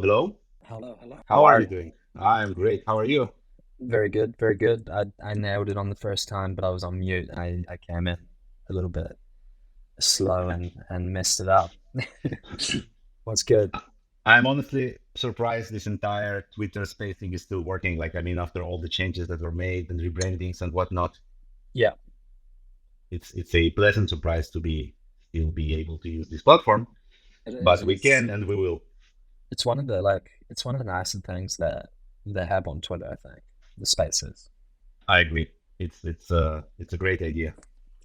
hello. Hello, hello. How How are are you you? doing? I'm great. How are you? Very good, very good. I nailed it on the first time, but I was on mute. I came in a little bit slow and messed it up. What's good? I'm honestly surprised this entire Twitter space thing is still working. Like, I mean, after all the changes that were made and rebrandings and whatnot, Yeah, it's a pleasant surprise to be able to use this platform. it is. But we It's can and we will. it's one of the it's one of the nicer things that they have on Twitter, I think. The spaces. I agree. It's a great idea.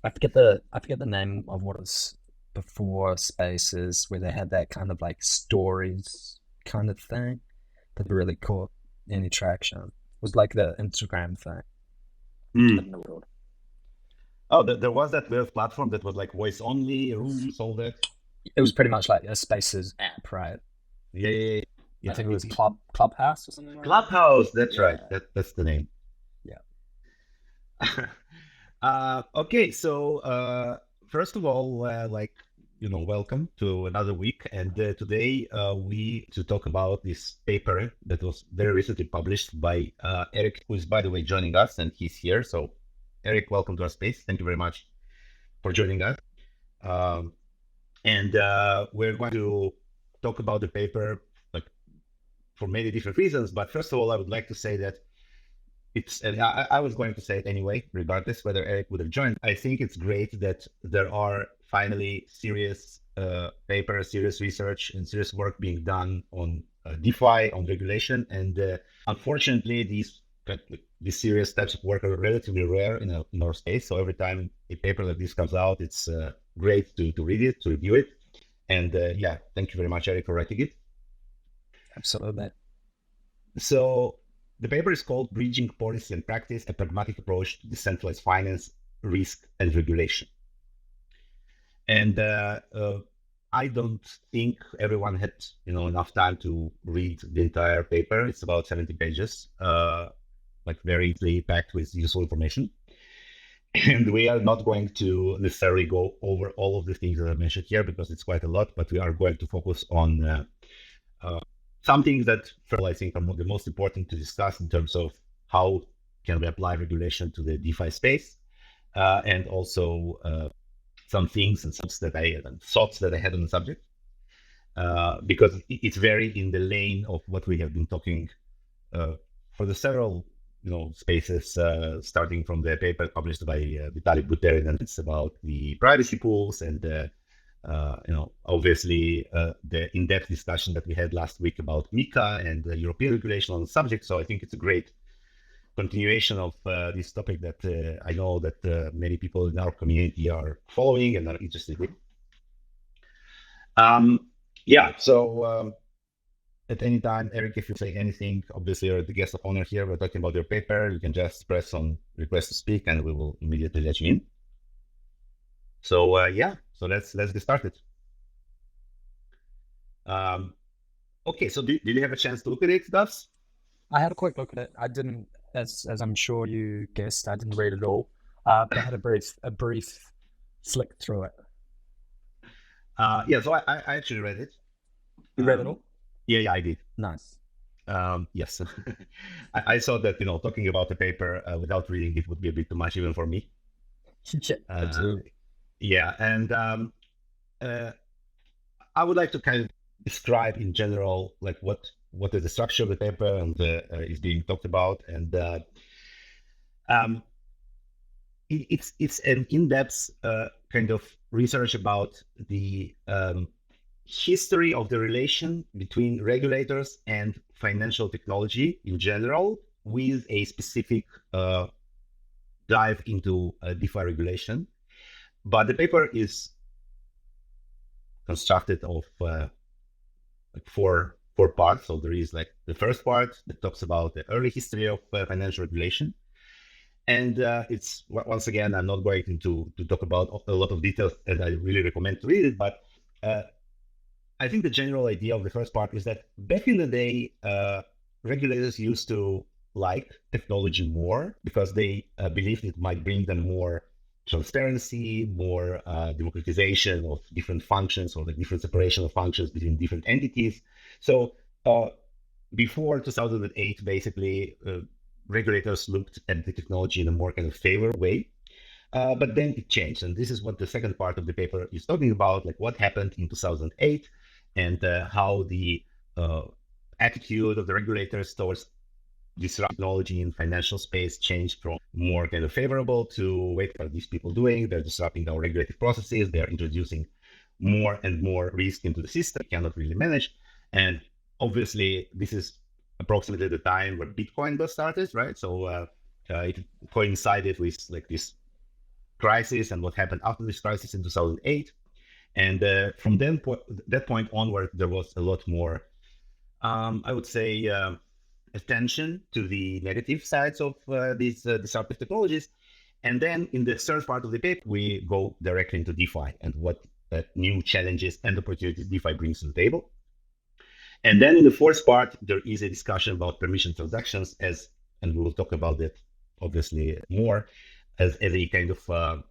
I forget the name of what it's before spaces where they had that kind of like stories kind of thing that really caught any traction. It was like the Instagram thing. I Hmm. don't know what it was. Oh, there was that web platform that was like voice only rooms, all that. It was pretty much like a Spaces app, right? Yeah, yeah, yeah. I Yeah. think it was Clubhouse or something like that. Clubhouse. That's right. Yeah, That's the name. yeah. Okay, so first of all, welcome to another week. And today we to talk about this paper that was very recently published by Eric, who is by the way joining us, and he's here. So, Eric, welcome to our space. Thank you very much for joining us. Um, and we're going to talk about the paper like for many different reasons. But first of all, I would like to say that and I was going to say it anyway, regardless whether Eric would have joined. I think it's great that there are finally serious papers, serious research, and serious work being done on DeFi, on regulation. And unfortunately, these serious types of work are relatively rare in our space. So every time a paper like this comes out, it's great to read it, to review it. And yeah, thank you very much, Eric, for writing it. Absolutely. So the paper is called Bridging Policy and Practice, a Pragmatic Approach to Decentralized Finance, Risk and Regulation. And I don't think everyone had enough time to read the entire paper. It's about 70 pages, like very easily packed with useful information. And we are not going to necessarily go over all of the things that I mentioned here because it's quite a lot, but we are going to focus on some things that I think are the most important to discuss in terms of how can we apply regulation to the DeFi space, and also some things and thoughts that I had on the subject, because it's very in the lane of what we have been talking for the several spaces, starting from the paper published by Vitalik Buterin, and it's about the privacy pools and obviously the in-depth discussion that we had last week about MiCA and the European regulation on the subject. So I think it's a great continuation of this topic that I know that many people in our community are following and are interested in. Yeah, so at any time, Eric, if you say anything, obviously you're the guest of honor here. We're talking about your paper. You can just press on request to speak and we will immediately let you in. So yeah, so let's get started. Okay, so did you have a chance to look at it, Duffs? I had a quick look at it. I didn't, as I'm sure you guessed, I didn't read it all. But I had a brief flick through it. Yeah, so I actually read it. You read it all? Yeah, I did. Nice. Yes, I saw that talking about the paper without reading it would be a bit too much even for me. Yeah, absolutely. Yeah, and I would like to kind of describe in general like what is the structure of the paper and is being talked about, and it's an in-depth kind of research about the history of the relation between regulators and financial technology in general, with a specific dive into DeFi regulation. But the paper is constructed of like four parts. So there is like the first part that talks about the early history of financial regulation. And it's once again, I'm not going to talk about a lot of details, and I really recommend to read it. But I think the general idea of the first part is that back in the day, regulators used to like technology more because they believed it might bring them more transparency, more democratization of different functions, or the different separation of functions between different entities. So Before 2008, basically, regulators looked at the technology in a more kind of favorable way. But then it changed. And this is what the second part of the paper is talking about, like what happened in 2008 and how the attitude of the regulators towards disruptive technology in financial space changed from more kind of favorable to wait, what are these people doing? They're disrupting our regulated processes. They're introducing more and more risk into the system. We cannot really manage. And obviously, this is approximately the time where Bitcoin was started, right? So it coincided with like this crisis and what happened after this crisis in 2008. And from that point onward, there was a lot more, I would say, attention to the negative sides of these disruptive technologies. And then in the third part of the paper, we go directly into DeFi and what new challenges and opportunities DeFi brings to the table. And then in the fourth part, there is a discussion about permission transactions and we will talk about that obviously more as a kind of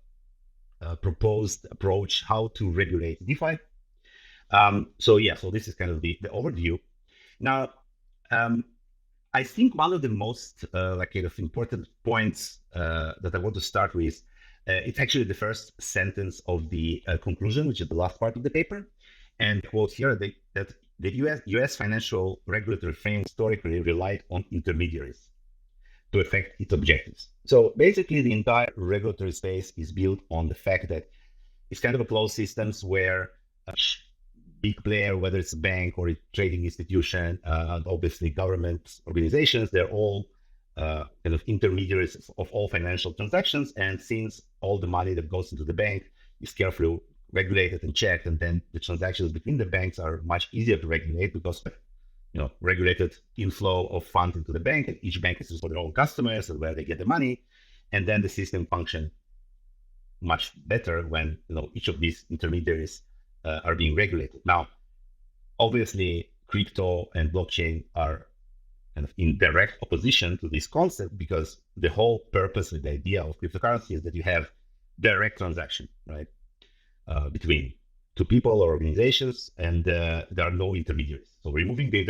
proposed approach, how to regulate DeFi. So this is kind of the overview. Now, I think one of the most important points that I want to start with, it's actually the first sentence of the conclusion, which is the last part of the paper. And quote here that the US financial regulatory frame historically relied on intermediaries to affect its objectives. So basically, the entire regulatory space is built on the fact that it's kind of a closed systems where a big player, whether it's a bank or a trading institution, and obviously government organizations, they're all kind of intermediaries of all financial transactions. And since all the money that goes into the bank is carefully regulated and checked, and then the transactions between the banks are much easier to regulate because regulated inflow of funds into the bank, and each bank is for their own customers and where they get the money, and then the system function much better when each of these intermediaries are being regulated. Now, obviously, crypto and blockchain are kind of in direct opposition to this concept because the whole purpose of the idea of cryptocurrency is that you have direct transaction, right, between two people or organizations, and there are no intermediaries. So removing the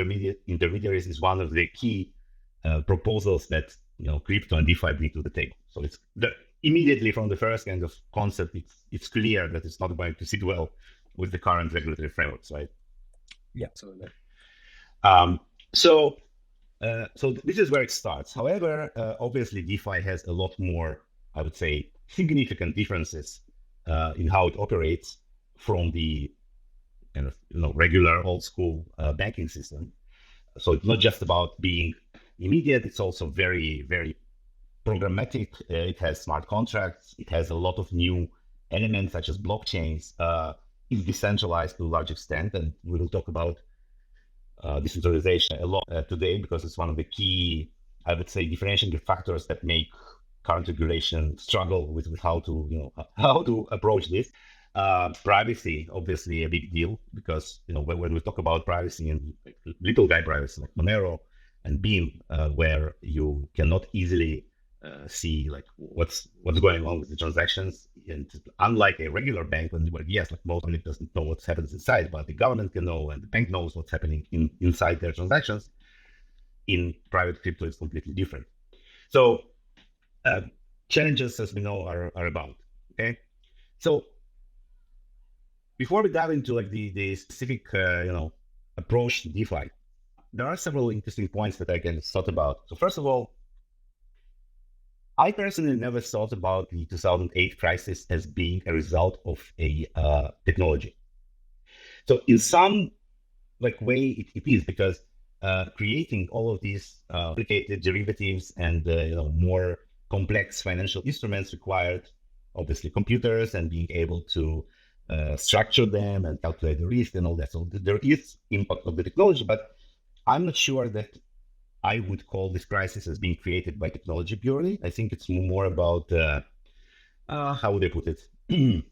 intermediaries is one of the key proposals that crypto and DeFi bring to the table. So it's immediately from the first kind of concept, it's clear that it's not going to sit well with the current regulatory frameworks, right? Yeah, absolutely. So this is where it starts. However, obviously DeFi has a lot more, I would say, significant differences in how it operates from the kind of regular old school banking system. So it's not just about being immediate; it's also very, very programmatic. It has smart contracts. It has a lot of new elements such as blockchains. It's decentralized to a large extent, and we will talk about decentralization a lot today because it's one of the key, I would say, differentiating factors that make current regulation struggle with how to approach this. Privacy, obviously, a big deal because when we talk about privacy and little guy privacy like Monero and Beam, where you cannot easily see like what's going on with the transactions, and unlike a regular bank, where yes, like most money doesn't know what happens inside, but the government can know and the bank knows what's happening inside their transactions. In private crypto, it's completely different. So challenges, as we know, are about. Okay, so before we dive into like the specific approach to DeFi, there are several interesting points that I can thought about. So first of all, I personally never thought about the 2008 crisis as being a result of a technology. So in some way, it is because creating all of these complicated derivatives and more complex financial instruments required obviously computers and being able to structure them and calculate the risk and all that. So there is impact of the technology, but I'm not sure that I would call this crisis as being created by technology purely. I think it's more about, how would I put it?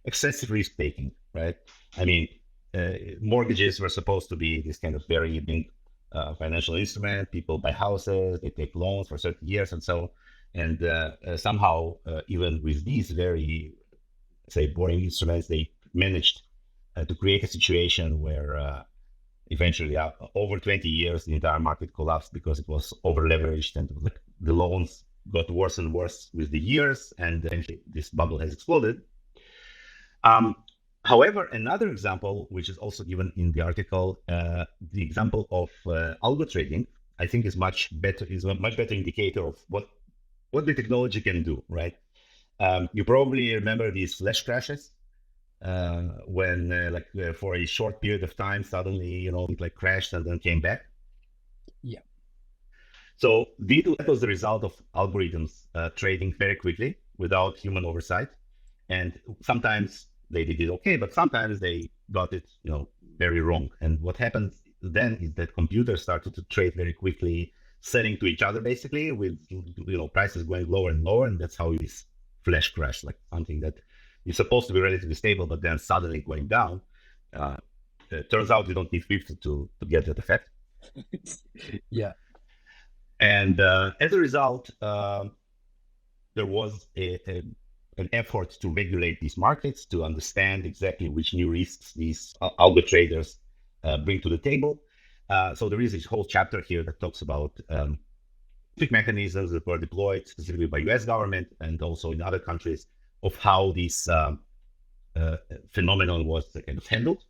Excessive risk taking, right? I mean, mortgages were supposed to be this kind of very big financial instrument. People buy houses, they take loans for certain years and so, and somehow, even with these very, say, boring instruments, they managed to create a situation where eventually, over 20 years, the entire market collapsed because it was over leveraged, and the loans got worse and worse with the years, and eventually this bubble has exploded. However, another example, which is also given in the article, the example of algo trading, I think is a much better indicator of what the technology can do, right? You probably remember these flash crashes when for a short period of time, suddenly, it crashed and then came back. Yeah. So that was the result of algorithms trading very quickly without human oversight. And sometimes they did it okay, but sometimes they got it, very wrong. And what happens then is that computers started to trade very quickly, selling to each other basically, with prices going lower and lower, and that's how this flash crash, like something that is supposed to be relatively stable, but then suddenly going down. It turns out you don't need crypto to get that effect. Yeah. And as a result, there was an effort to regulate these markets, to understand exactly which new risks these algo traders bring to the table. So there is this whole chapter here that talks about specific mechanisms that were deployed specifically by US government and also in other countries of how this phenomenon was kind of handled,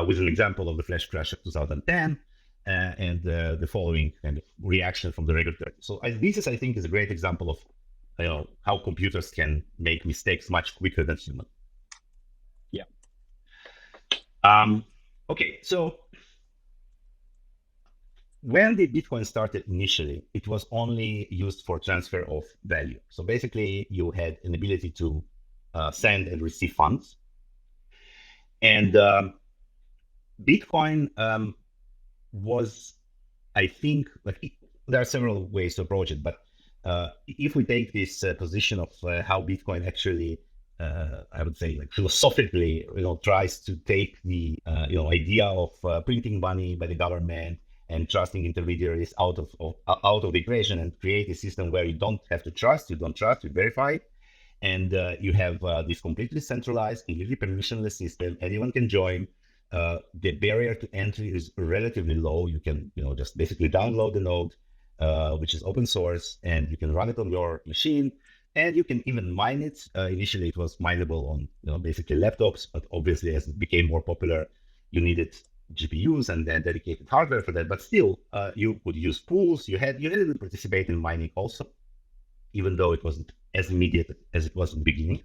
with an example of the flash crash of 2010 and the following kind of reaction from the regulator. So this, I think, is a great example of how computers can make mistakes much quicker than human. Yeah. Okay, so when the Bitcoin started initially, it was only used for transfer of value. So basically, you had an ability to send and receive funds. And Bitcoin was, I think, there are several ways to approach it, but if we take this position of how Bitcoin actually, I would say, philosophically, tries to take the idea of printing money by the government and trusting intermediaries out of the equation and create a system where you don't have to trust, you verify, and you have this completely centralized, completely permissionless system. Anyone can join. The barrier to entry is relatively low. You can, just basically download the node, which is open source, and you can run it on your machine, and you can even mine it. Initially, it was mineable on, basically laptops, but obviously, as it became more popular, you needed GPUs and then dedicated hardware for that. But still, you could use pools. You had to participate in mining also, even though it wasn't as immediate as it was in the beginning.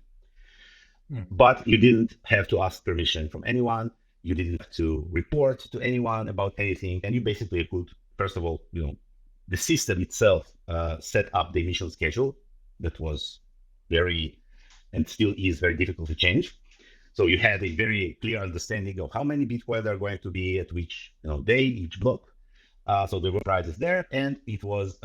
But you didn't have to ask permission from anyone. You didn't have to report to anyone about anything. And you basically could, first of all, the system itself set up the initial schedule that was very, and still is very difficult to change. So you had a very clear understanding of how many Bitcoin there are going to be at which day, each block. So there were prices there, and it was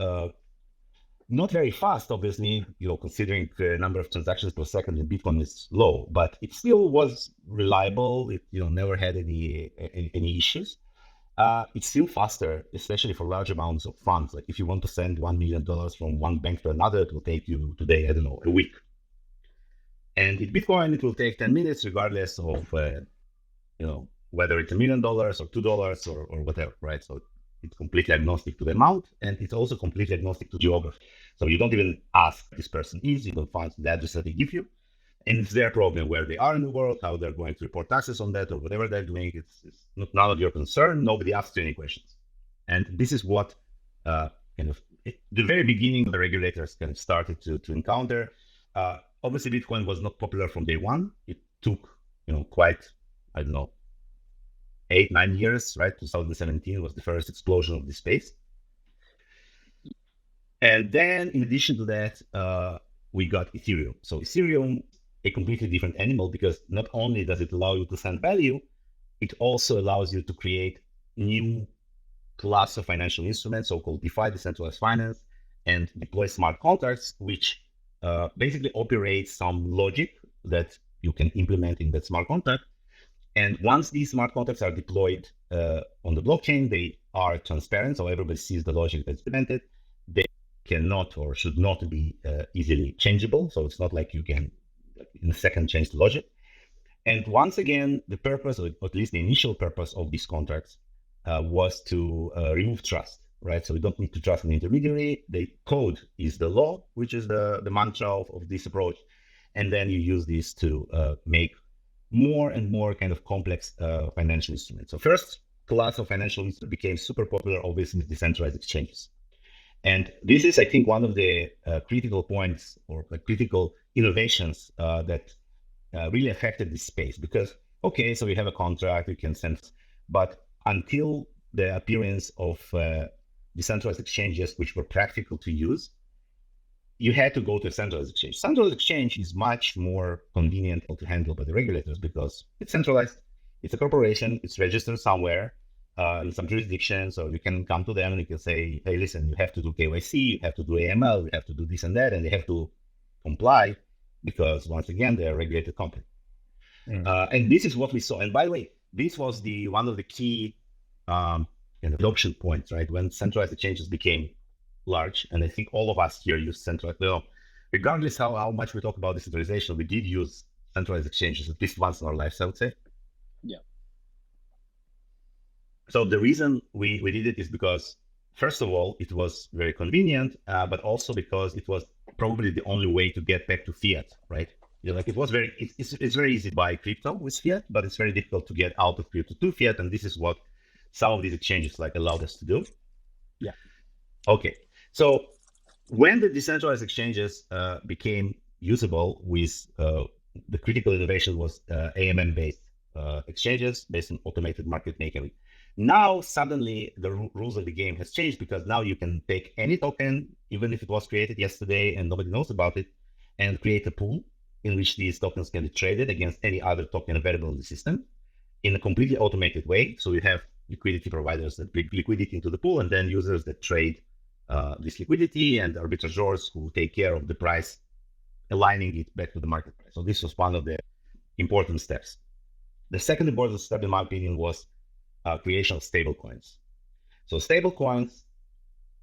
not very fast, obviously, considering the number of transactions per second in Bitcoin is low, but it still was reliable. It, never had any issues. It's still faster, especially for large amounts of funds. Like if you want to send $1 million from one bank to another, it will take you today, I don't know, a week. And in Bitcoin, it will take 10 minutes, regardless of, whether it's $1 million or $2 or whatever, right? So it's completely agnostic to the amount, and it's also completely agnostic to geography. So you don't even ask this person is, you don't find the address that they give you. And it's their problem where they are in the world, how they're going to report taxes on that or whatever they're doing. It's none of your concern. Nobody asks you any questions. And this is what the very beginning of the regulators kind of started to encounter. Obviously, Bitcoin was not popular from day one. It took, quite, 8-9 years, right? 2017 was the first explosion of this space. And then in addition to that, we got Ethereum. So Ethereum, a completely different animal, because not only does it allow you to send value, it also allows you to create new class of financial instruments, so-called DeFi, Decentralized Finance, and deploy smart contracts, which basically operate some logic that you can implement in that smart contract. And once these smart contracts are deployed on the blockchain, they are transparent, so everybody sees the logic that's implemented. They cannot or should not be easily changeable. So it's not like you can, in a second, change the logic. And once again, the purpose, or at least the initial purpose of these contracts, was to remove trust, right? So we don't need to trust an intermediary. The code is the law, which is the mantra of this approach. And then you use this to make more and more kind of complex financial instruments. So first class of financial instruments became super popular, obviously, with decentralized exchanges. And this is, I think, one of the critical points or critical innovations that really affected this space. Because, okay, so you have a contract, you can send, but until the appearance of decentralized exchanges, which were practical to use, you had to go to a centralized exchange. Centralized exchange is much more convenient to handle by the regulators because it's centralized. It's a corporation. It's registered somewhere in some jurisdiction. So you can come to them and you can say, hey, listen, you have to do KYC, you have to do AML, you have to do this and that, and they have to comply because, once again, they're a regulated company. And this is what we saw. And by the way, this was one of the key adoption points, right? When centralized exchanges became large, and I think all of us here use centralized. Regardless how much we talk about decentralization, we did use centralized exchanges at least once in our lives, I would say. Yeah. So the reason we did it is because, first of all, it was very convenient, but also because it was probably the only way to get back to fiat, right? It was it's very easy to buy crypto with fiat, but it's very difficult to get out of crypto to fiat, and this is what some of these exchanges allowed us to do. Yeah. Okay. So when the decentralized exchanges became usable with the critical innovation was AMM-based exchanges based on automated market making. Now, suddenly, the rules of the game has changed because now you can take any token, even if it was created yesterday and nobody knows about it, and create a pool in which these tokens can be traded against any other token available in the system in a completely automated way. So you have liquidity providers that bring liquidity into the pool, and then users that trade this liquidity, and arbitrageurs who take care of the price, aligning it back to the market price. So this was one of the important steps. The second important step, in my opinion, was creation of stablecoins. So stablecoins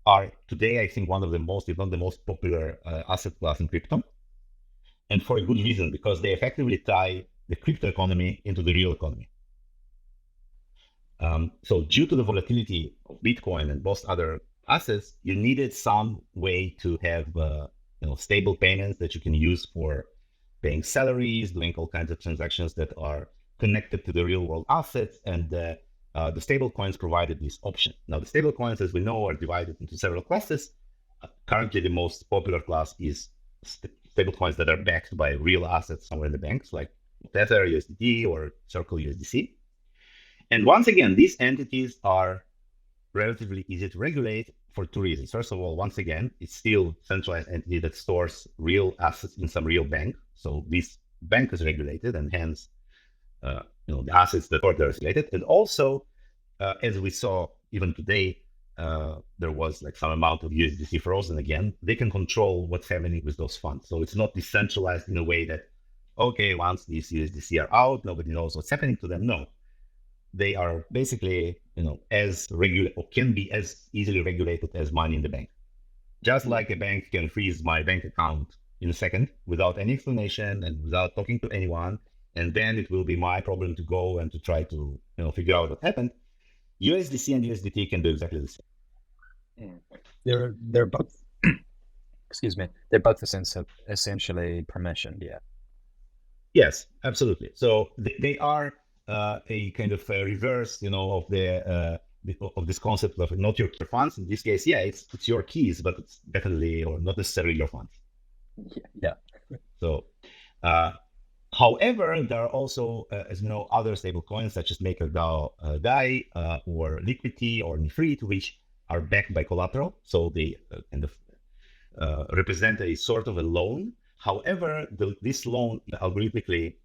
are today, I think, one of the most, if not the most popular asset class in crypto. And for a good reason, because they effectively tie the crypto economy into the real economy. So due to the volatility of Bitcoin and most other assets, you needed some way to have stable payments that you can use for paying salaries, doing all kinds of transactions that are connected to the real world assets, and the stable coins provided this option. Now, the stable coins, as we know, are divided into several classes. Currently, the most popular class is stable coins that are backed by real assets somewhere in the banks, like Tether, USDT, or Circle USDC. And once again, these entities are relatively easy to regulate for two reasons. First of all, once again, it's still a centralized entity that stores real assets in some real bank. So this bank is regulated, and hence, the assets that are regulated. And also, as we saw even today, there was some amount of USDC frozen again. They can control what's happening with those funds. So it's not decentralized in a way that, okay, once these USDC are out, nobody knows what's happening to them. No. They are basically, as regular or can be as easily regulated as money in the bank. Just like a bank can freeze my bank account in a second without any explanation and without talking to anyone, and then it will be my problem to go and to try to, figure out what happened. USDC and USDT can do exactly the same. They're both, excuse me, they're both essentially permissioned, yeah. Yes, absolutely. So they are a kind of a reverse, of this concept of not your funds. In this case, yeah, it's your keys, but it's definitely or not necessarily your funds. Yeah. So, however, there are also, as you know, other stable coins such as MakerDAO, DAI, or Liquidity or Nifrit, which are backed by collateral. So they kind of represent a sort of a loan. However, this loan algorithmically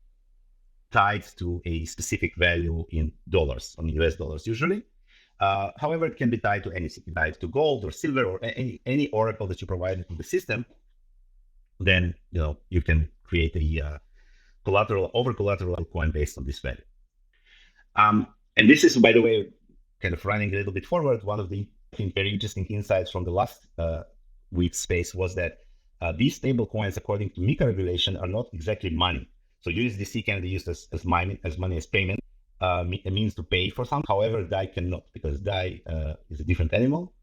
tied to a specific value in dollars, US dollars usually. However, it can be tied to anything, tied to gold or silver or any oracle that you provide to the system. Then you can create a over collateral coin based on this value. And this is, by the way, kind of running a little bit forward. One of the very interesting insights from the last week's space was that these stable coins, according to MiCA regulation, are not exactly money. So USDC can be used as money as payment, a means to pay for something. However, DAI cannot, because DAI is a different animal,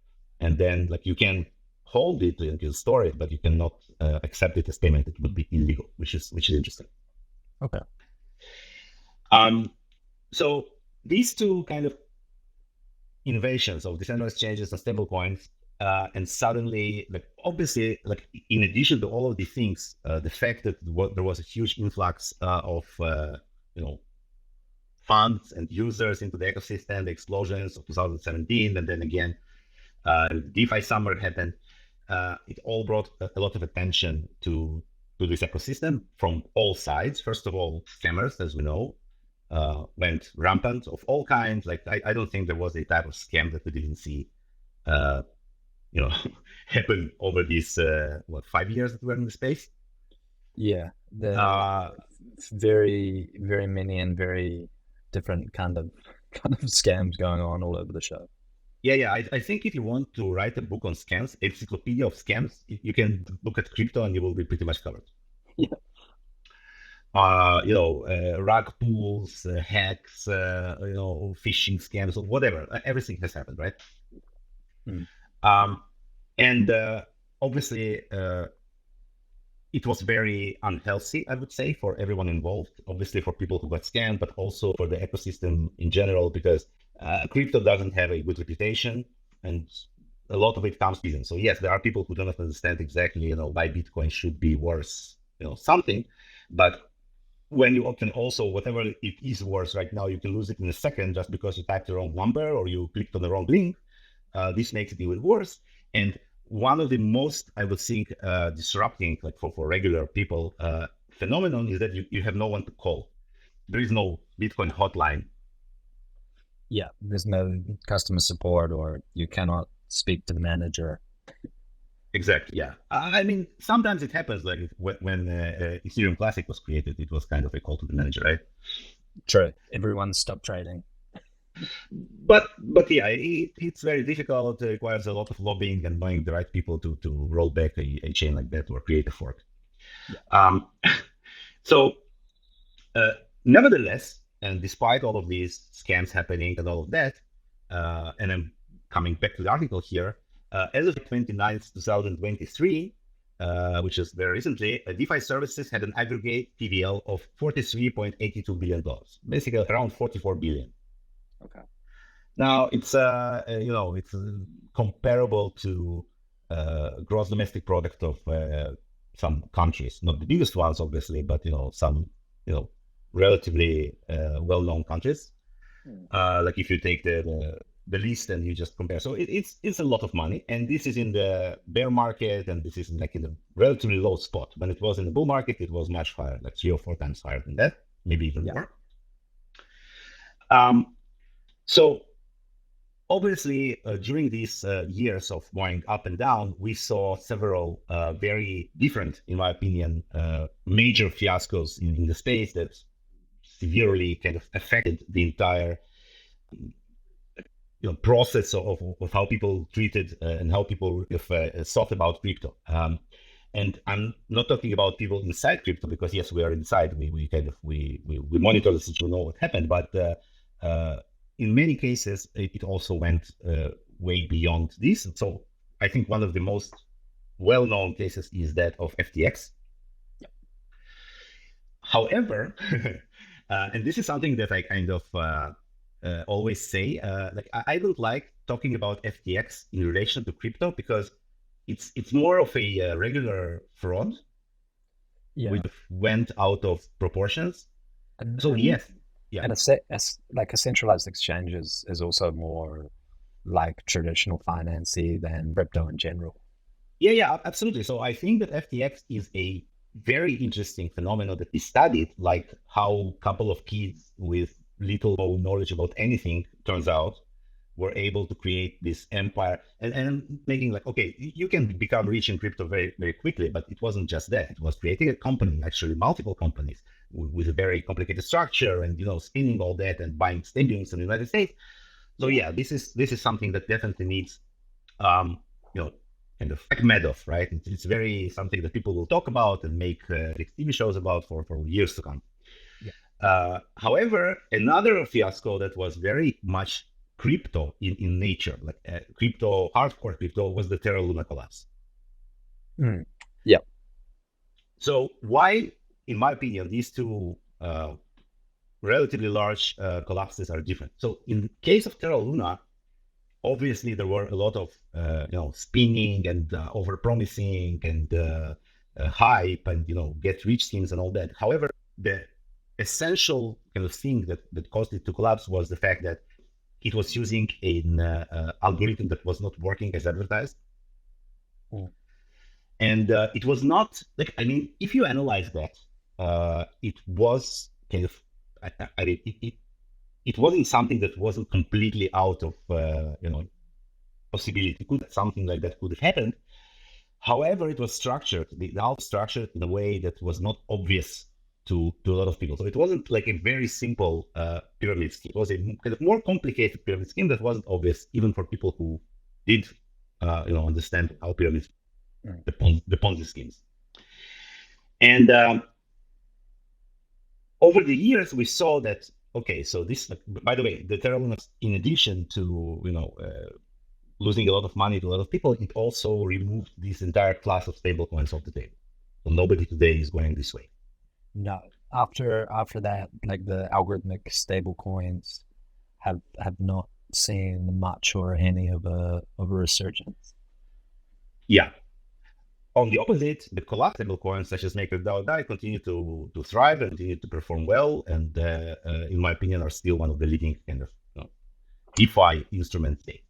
and then like you can hold it and you can store it, but you cannot accept it as payment. It would be illegal, which is interesting. Okay. So these two kind of innovations of decentralized exchanges and stablecoins, and suddenly, like obviously, like in addition to all of these things, the fact that there was a huge influx of funds and users into the ecosystem, the explosions of 2017, and then again, DeFi summer happened. It all brought a lot of attention to this ecosystem from all sides. First of all, scammers, as we know, went rampant of all kinds. Like I don't think there was a type of scam that we didn't see, happen over these 5 years that we're in the space. Yeah, very, very many and very different kind of scams going on all over the show. Yeah. I think if you want to write a book on scams, encyclopedia of scams, you can look at crypto and you will be pretty much covered. Yeah. Rug pulls, hacks, phishing scams, or whatever. Everything has happened, right? And obviously, it was very unhealthy, I would say, for everyone involved. Obviously, for people who got scammed, but also for the ecosystem in general, because crypto doesn't have a good reputation, and a lot of it comes to reason. So yes, there are people who don't understand exactly, why Bitcoin should be worth, something, but when you can also, whatever it is worth right now, you can lose it in a second just because you typed the wrong number or you clicked on the wrong link. This makes it even worse. And one of the most, I would think, disrupting, like for regular people, phenomenon is that you have no one to call. There is no Bitcoin hotline. Yeah, there's no customer support, or you cannot speak to the manager. Exactly. Yeah. I mean, sometimes it happens. Like when Ethereum Classic was created, it was kind of a call to the manager, right? True. Everyone stopped trading. But yeah, it's very difficult. It requires a lot of lobbying and knowing the right people to roll back a chain like that or create a fork. Yeah. Nevertheless, and despite all of these scams happening and all of that, and I'm coming back to the article here, as of 29th, 2023, which is very recently, DeFi services had an aggregate TVL of $43.82 billion, basically around 44 billion. Okay. Now it's it's comparable to gross domestic product of some countries, not the biggest ones, obviously, but some relatively well-known countries. Like if you take the list and you just compare, so it's a lot of money, and this is in the bear market, and this is like in a relatively low spot. When it was in the bull market, it was much higher, like 3 or 4 times higher than that, maybe even more. So obviously, during these years of going up and down, we saw several very different, in my opinion, major fiascos in the space that severely kind of affected the entire process of how people treated and how people thought about crypto. And I'm not talking about people inside crypto, because yes, we are inside. We monitor the situation, know what happened, but in many cases, it also went way beyond this. So I think one of the most well-known cases is that of FTX. Yeah. However, and this is something that I kind of always say, like I don't like talking about FTX in relation to crypto, because it's more of a regular fraud, which went out of proportions. So yes. Yeah. And like a centralized exchange is also more like traditional financing than crypto in general. Yeah, absolutely. So I think that FTX is a very interesting phenomenon that is studied, like how a couple of kids with little knowledge about anything, turns out, were able to create this empire and making like, okay, you can become rich in crypto very, very quickly, but it wasn't just that. It was creating a company, actually multiple companies with a very complicated structure and, spinning all that and buying stadiums in the United States. So yeah, this is something that definitely needs, kind of like Madoff, right? It's very something that people will talk about and make TV shows about for years to come. However, another fiasco that was very much crypto in nature, like crypto, hardcore crypto, was the Terra Luna collapse. Yeah. So why, in my opinion, these two relatively large collapses are different? So in the case of Terra Luna, obviously there were a lot of spinning and over-promising and hype and get rich schemes and all that. However, the essential kind of thing that caused it to collapse was the fact that it was using an algorithm that was not working as advertised. And it was not like, I mean, if you analyze that, it was kind of, it wasn't something that wasn't completely out of, possibility. Something like that could have happened. However, it was structured, the alpha structured in a way that was not obvious to a lot of people. So it wasn't like a very simple pyramid scheme. It was a kind of more complicated pyramid scheme that wasn't obvious even for people who did, understand how pyramids, the Ponzi schemes. And over the years, we saw that, okay, so this, by the way, the Terra Luna, in addition to, losing a lot of money to a lot of people, it also removed this entire class of stablecoins off the table. So nobody today is going this way. No, after that, like the algorithmic stablecoins have not seen much or any of a resurgence. Yeah. On the opposite, the collapsed stablecoins such as MakerDAO continue to thrive and continue to perform well, and in my opinion, are still one of the leading kind of DeFi instruments today.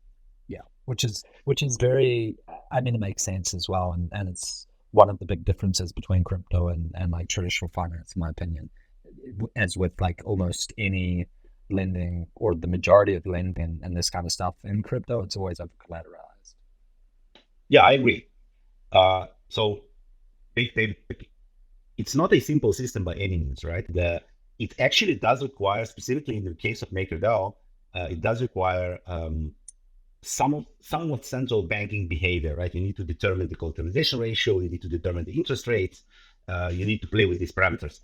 Yeah, which is very, I mean, it makes sense as well, and it's one of the big differences between crypto and like traditional finance, in my opinion. As with like almost any lending or the majority of lending and this kind of stuff in crypto, it's always over collateralized. Yeah, I agree. So it's not a simple system by any means, right? It actually does require, specifically in the case of MakerDAO, it does require somewhat central banking behavior, right? You need to determine the collateralization ratio, you need to determine the interest rates, you need to play with these parameters.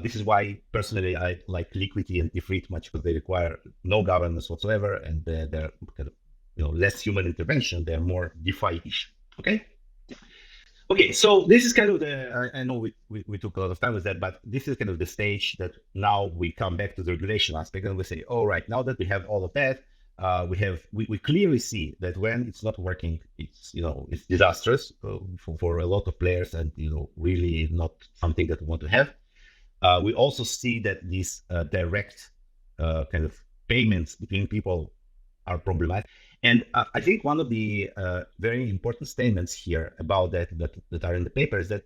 This is why personally I like Liquidity and Ifrit much, because they require no governance whatsoever, and they're kind of less human intervention. They're more DeFi-ish. Okay, so this is kind of I know we took a lot of time with that, but this is kind of the stage that now we come back to the regulation aspect and we say, all right, now that we have all of that, we clearly see that when it's not working, it's disastrous for a lot of players, and really not something that we want to have. We also see that these direct kind of payments between people are problematic. And I think one of the very important statements here about that are in the paper is that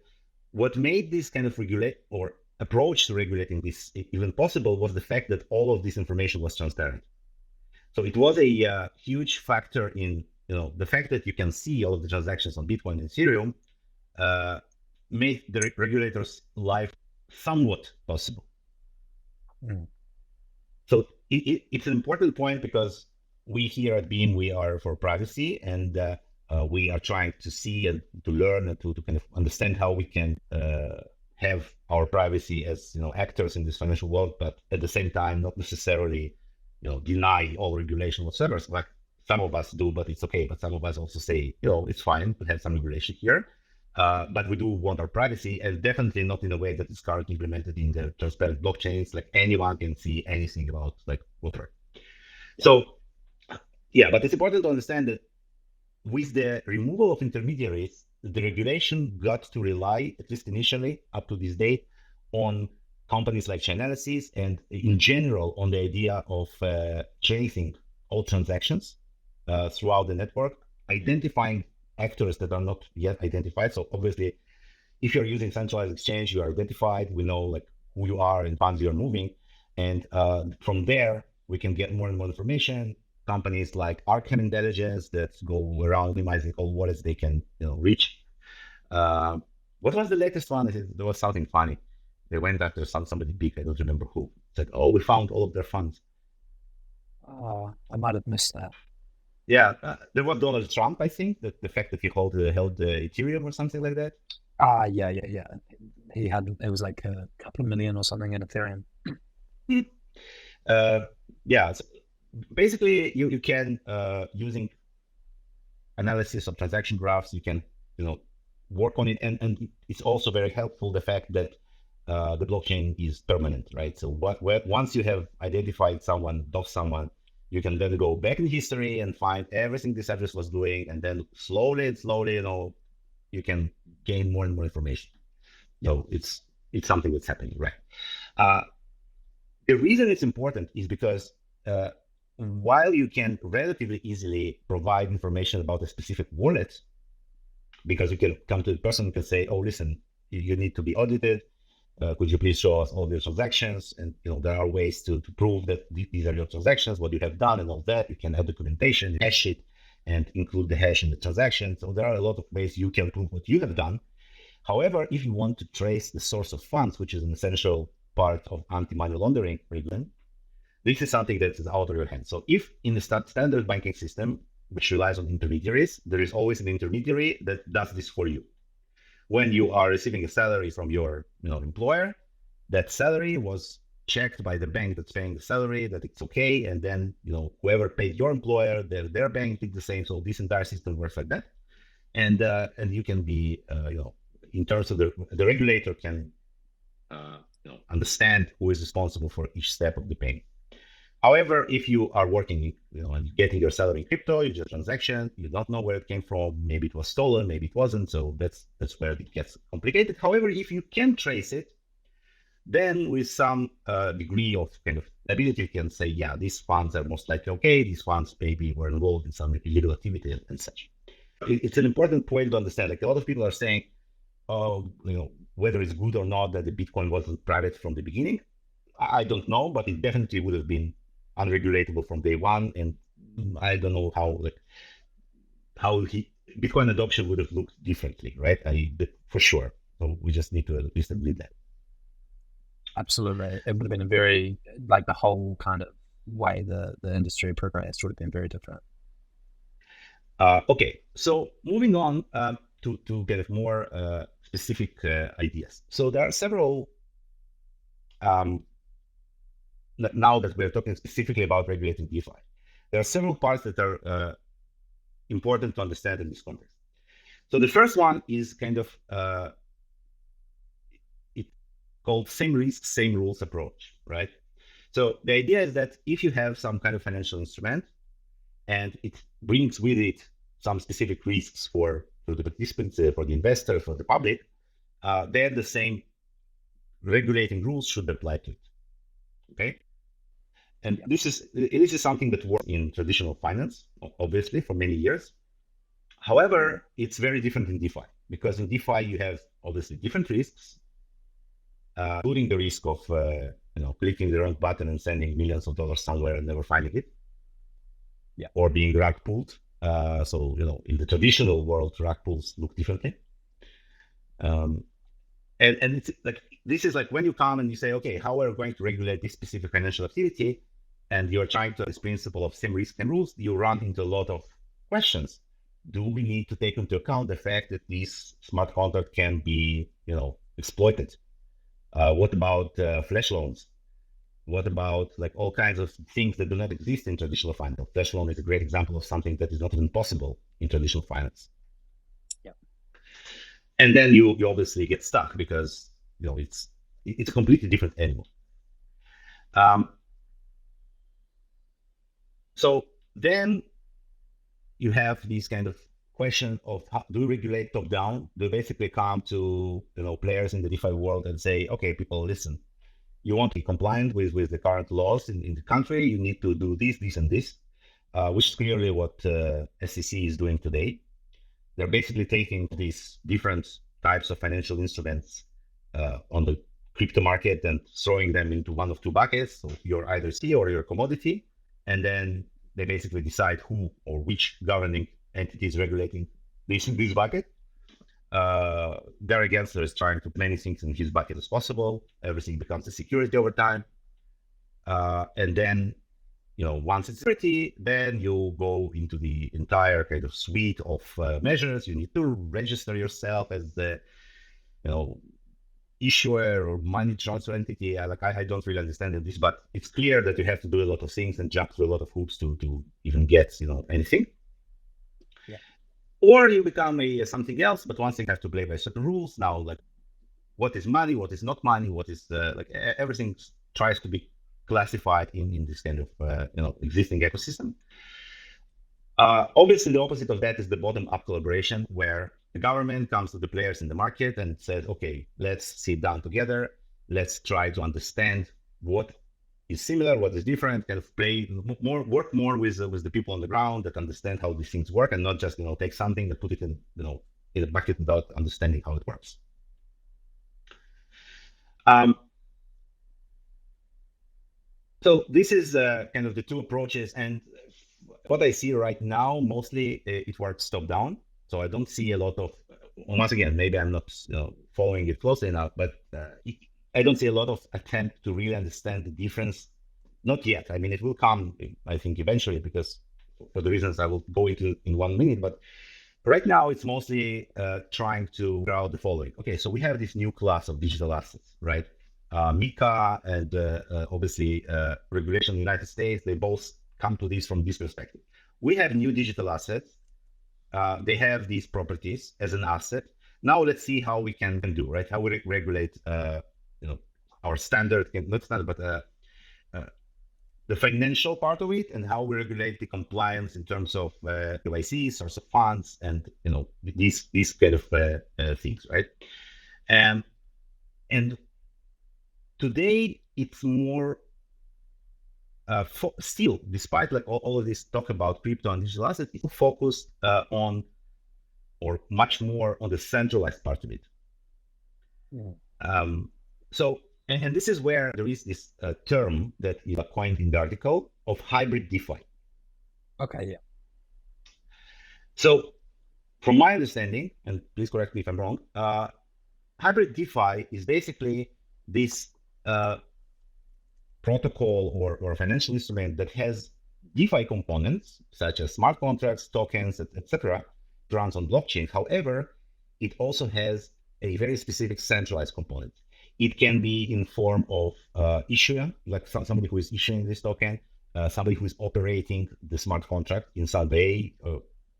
what made this kind of regulate or approach to regulating this even possible was the fact that all of this information was transparent. So it was a huge factor in the fact that you can see all of the transactions on Bitcoin and Ethereum made the regulators' life somewhat possible. So it's an important point, because we here at Beam, we are for privacy, and we are trying to see and to learn and to kind of understand how we can have our privacy as actors in this financial world, but at the same time not necessarily deny all regulation whatsoever. So like some of us do, but it's okay. But some of us also say it's fine to have some regulation here, but we do want our privacy, and definitely not in a way that is currently implemented in the transparent blockchains. Like anyone can see anything about like whatever. So. Yeah, but it's important to understand that with the removal of intermediaries, the regulation got to rely, at least initially, up to this date, on companies like Chainalysis, and in general on the idea of tracing all transactions throughout the network, identifying actors that are not yet identified. So obviously, if you're using centralized exchange, you are identified. We know like who you are and funds you're moving, and from there we can get more and more information. Companies like Arkham Intelligence that go around minimizing all wallets they can reach. What was the latest one? There was something funny. They went after somebody big. I don't remember who. Said, "Oh, we found all of their funds." I might have missed that. Yeah, there was Donald Trump. I think that the fact that he held Ethereum or something like that. Yeah. He had, it was like a couple of million or something in Ethereum. Uh, yeah. So basically, you can using analysis of transaction graphs, you can work on it, and it's also very helpful the fact that the blockchain is permanent, right? So once you have identified someone, doxed someone, you can then go back in history and find everything this address was doing, and then slowly, you can gain more and more information. So it's something that's happening, right? The reason it's important is because while you can relatively easily provide information about a specific wallet, because you can come to the person and can say, oh, listen, you need to be audited. Could you please show us all your transactions? And there are ways to prove that these are your transactions, what you have done and all that. You can have documentation, hash it, and include the hash in the transaction. So there are a lot of ways you can prove what you have done. However, if you want to trace the source of funds, which is an essential part of anti-money laundering regulation, this is something that is out of your hands. So if in the standard banking system, which relies on intermediaries, there is always an intermediary that does this for you. When you are receiving a salary from your employer, that salary was checked by the bank that's paying the salary, that it's okay. And then whoever paid your employer, their bank did the same. So this entire system works like that. And you can be, in terms of the regulator can understand who is responsible for each step of the payment. However, if you are working, and getting your salary in crypto, you do a transaction, you don't know where it came from, maybe it was stolen, maybe it wasn't. So that's where it gets complicated. However, if you can trace it, then with some degree of kind of ability, you can say, yeah, these funds are most likely okay. These funds maybe were involved in some illegal activity and such. It's an important point to understand. Like a lot of people are saying, oh, whether it's good or not that the Bitcoin wasn't private from the beginning. I don't know, but it definitely would have been unregulatable from day one, and I don't know how Bitcoin adoption would have looked differently, right? For sure. So we just need to at least admit that. Absolutely, it would have been a very the whole kind of way the industry progressed would have been very different. Okay, so moving on to get more specific ideas. So there are several. Now that we're talking specifically about regulating DeFi, there are several parts that are important to understand in this context. So the first one is kind of it's called same risk, same rules approach, right? So the idea is that if you have some kind of financial instrument and it brings with it some specific risks for the participants, for the investor, for the public, then the same regulating rules should apply to it. Okay. And this is something that works in traditional finance, obviously, for many years. However, it's very different in DeFi, because in DeFi you have obviously different risks, including the risk of clicking the wrong button and sending millions of dollars somewhere and never finding it, or being rug pulled. So in the traditional world, rug pulls look differently. And it's like this is like when you come and you say, okay, how are we going to regulate this specific financial activity? And you're trying to this principle of same risk, same rules, you run into a lot of questions. Do we need to take into account the fact that this smart contract can be, exploited? What about flash loans? What about like all kinds of things that do not exist in traditional finance? Flash loan is a great example of something that is not even possible in traditional finance. Yeah. And then you obviously get stuck because it's a completely different animal. So then you have these kind of question of how do we regulate top down? Do we basically come to players in the DeFi world and say, okay, people, listen, you want to be compliant with the current laws in the country, you need to do this, and this, which is clearly what SEC is doing today. They're basically taking these different types of financial instruments on the crypto market and throwing them into one of two buckets. So you're either C or you're commodity. And then they basically decide who or which governing entity is regulating this bucket. Derek Gensler is trying to put many things in his bucket as possible. Everything becomes a security over time. And then, once it's security, then you go into the entire kind of suite of measures. You need to register yourself as the, issuer or money transfer entity. I don't really understand this, but it's clear that you have to do a lot of things and jump through a lot of hoops to even get anything. Yeah. Or you become a something else, but once you have to play by certain rules. Now, like what is money, what is not money, what is everything tries to be classified in this kind of existing ecosystem. Obviously, the opposite of that is the bottom-up collaboration, where the government comes to the players in the market and says, okay, let's sit down together. Let's try to understand what is similar, what is different, kind of work more with the people on the ground that understand how these things work, and not just take something and put it in a bucket without understanding how it works. So this is kind of the two approaches, and what I see right now, mostly it works top down. So I don't see a lot of, once again, maybe I'm not following it closely enough, but I don't see a lot of attempt to really understand the difference. Not yet. I mean, it will come, I think, eventually, because for the reasons I will go into in 1 minute. But right now, it's mostly trying to figure out the following. Okay, so we have this new class of digital assets, right? MiCA and obviously regulation in the United States, they both come to this from this perspective. We have new digital assets. They have these properties as an asset. Now let's see how we can do, right? How we regulate, our standard, not standard, but the financial part of it, and how we regulate the compliance in terms of KYC, source of funds, and these kind of things, right? And today it's more still, despite like all of this talk about crypto and digital assets, people focus on, or much more on, the centralized part of it. Yeah. So, and this is where there is this term that is coined in the article of hybrid DeFi. Okay, yeah. So, from my understanding, and please correct me if I'm wrong, hybrid DeFi is basically this protocol or financial instrument that has DeFi components such as smart contracts, tokens, etc., runs on blockchain. However, it also has a very specific centralized component. It can be in form of issuer, like somebody who is issuing this token, somebody who is operating the smart contract in some way,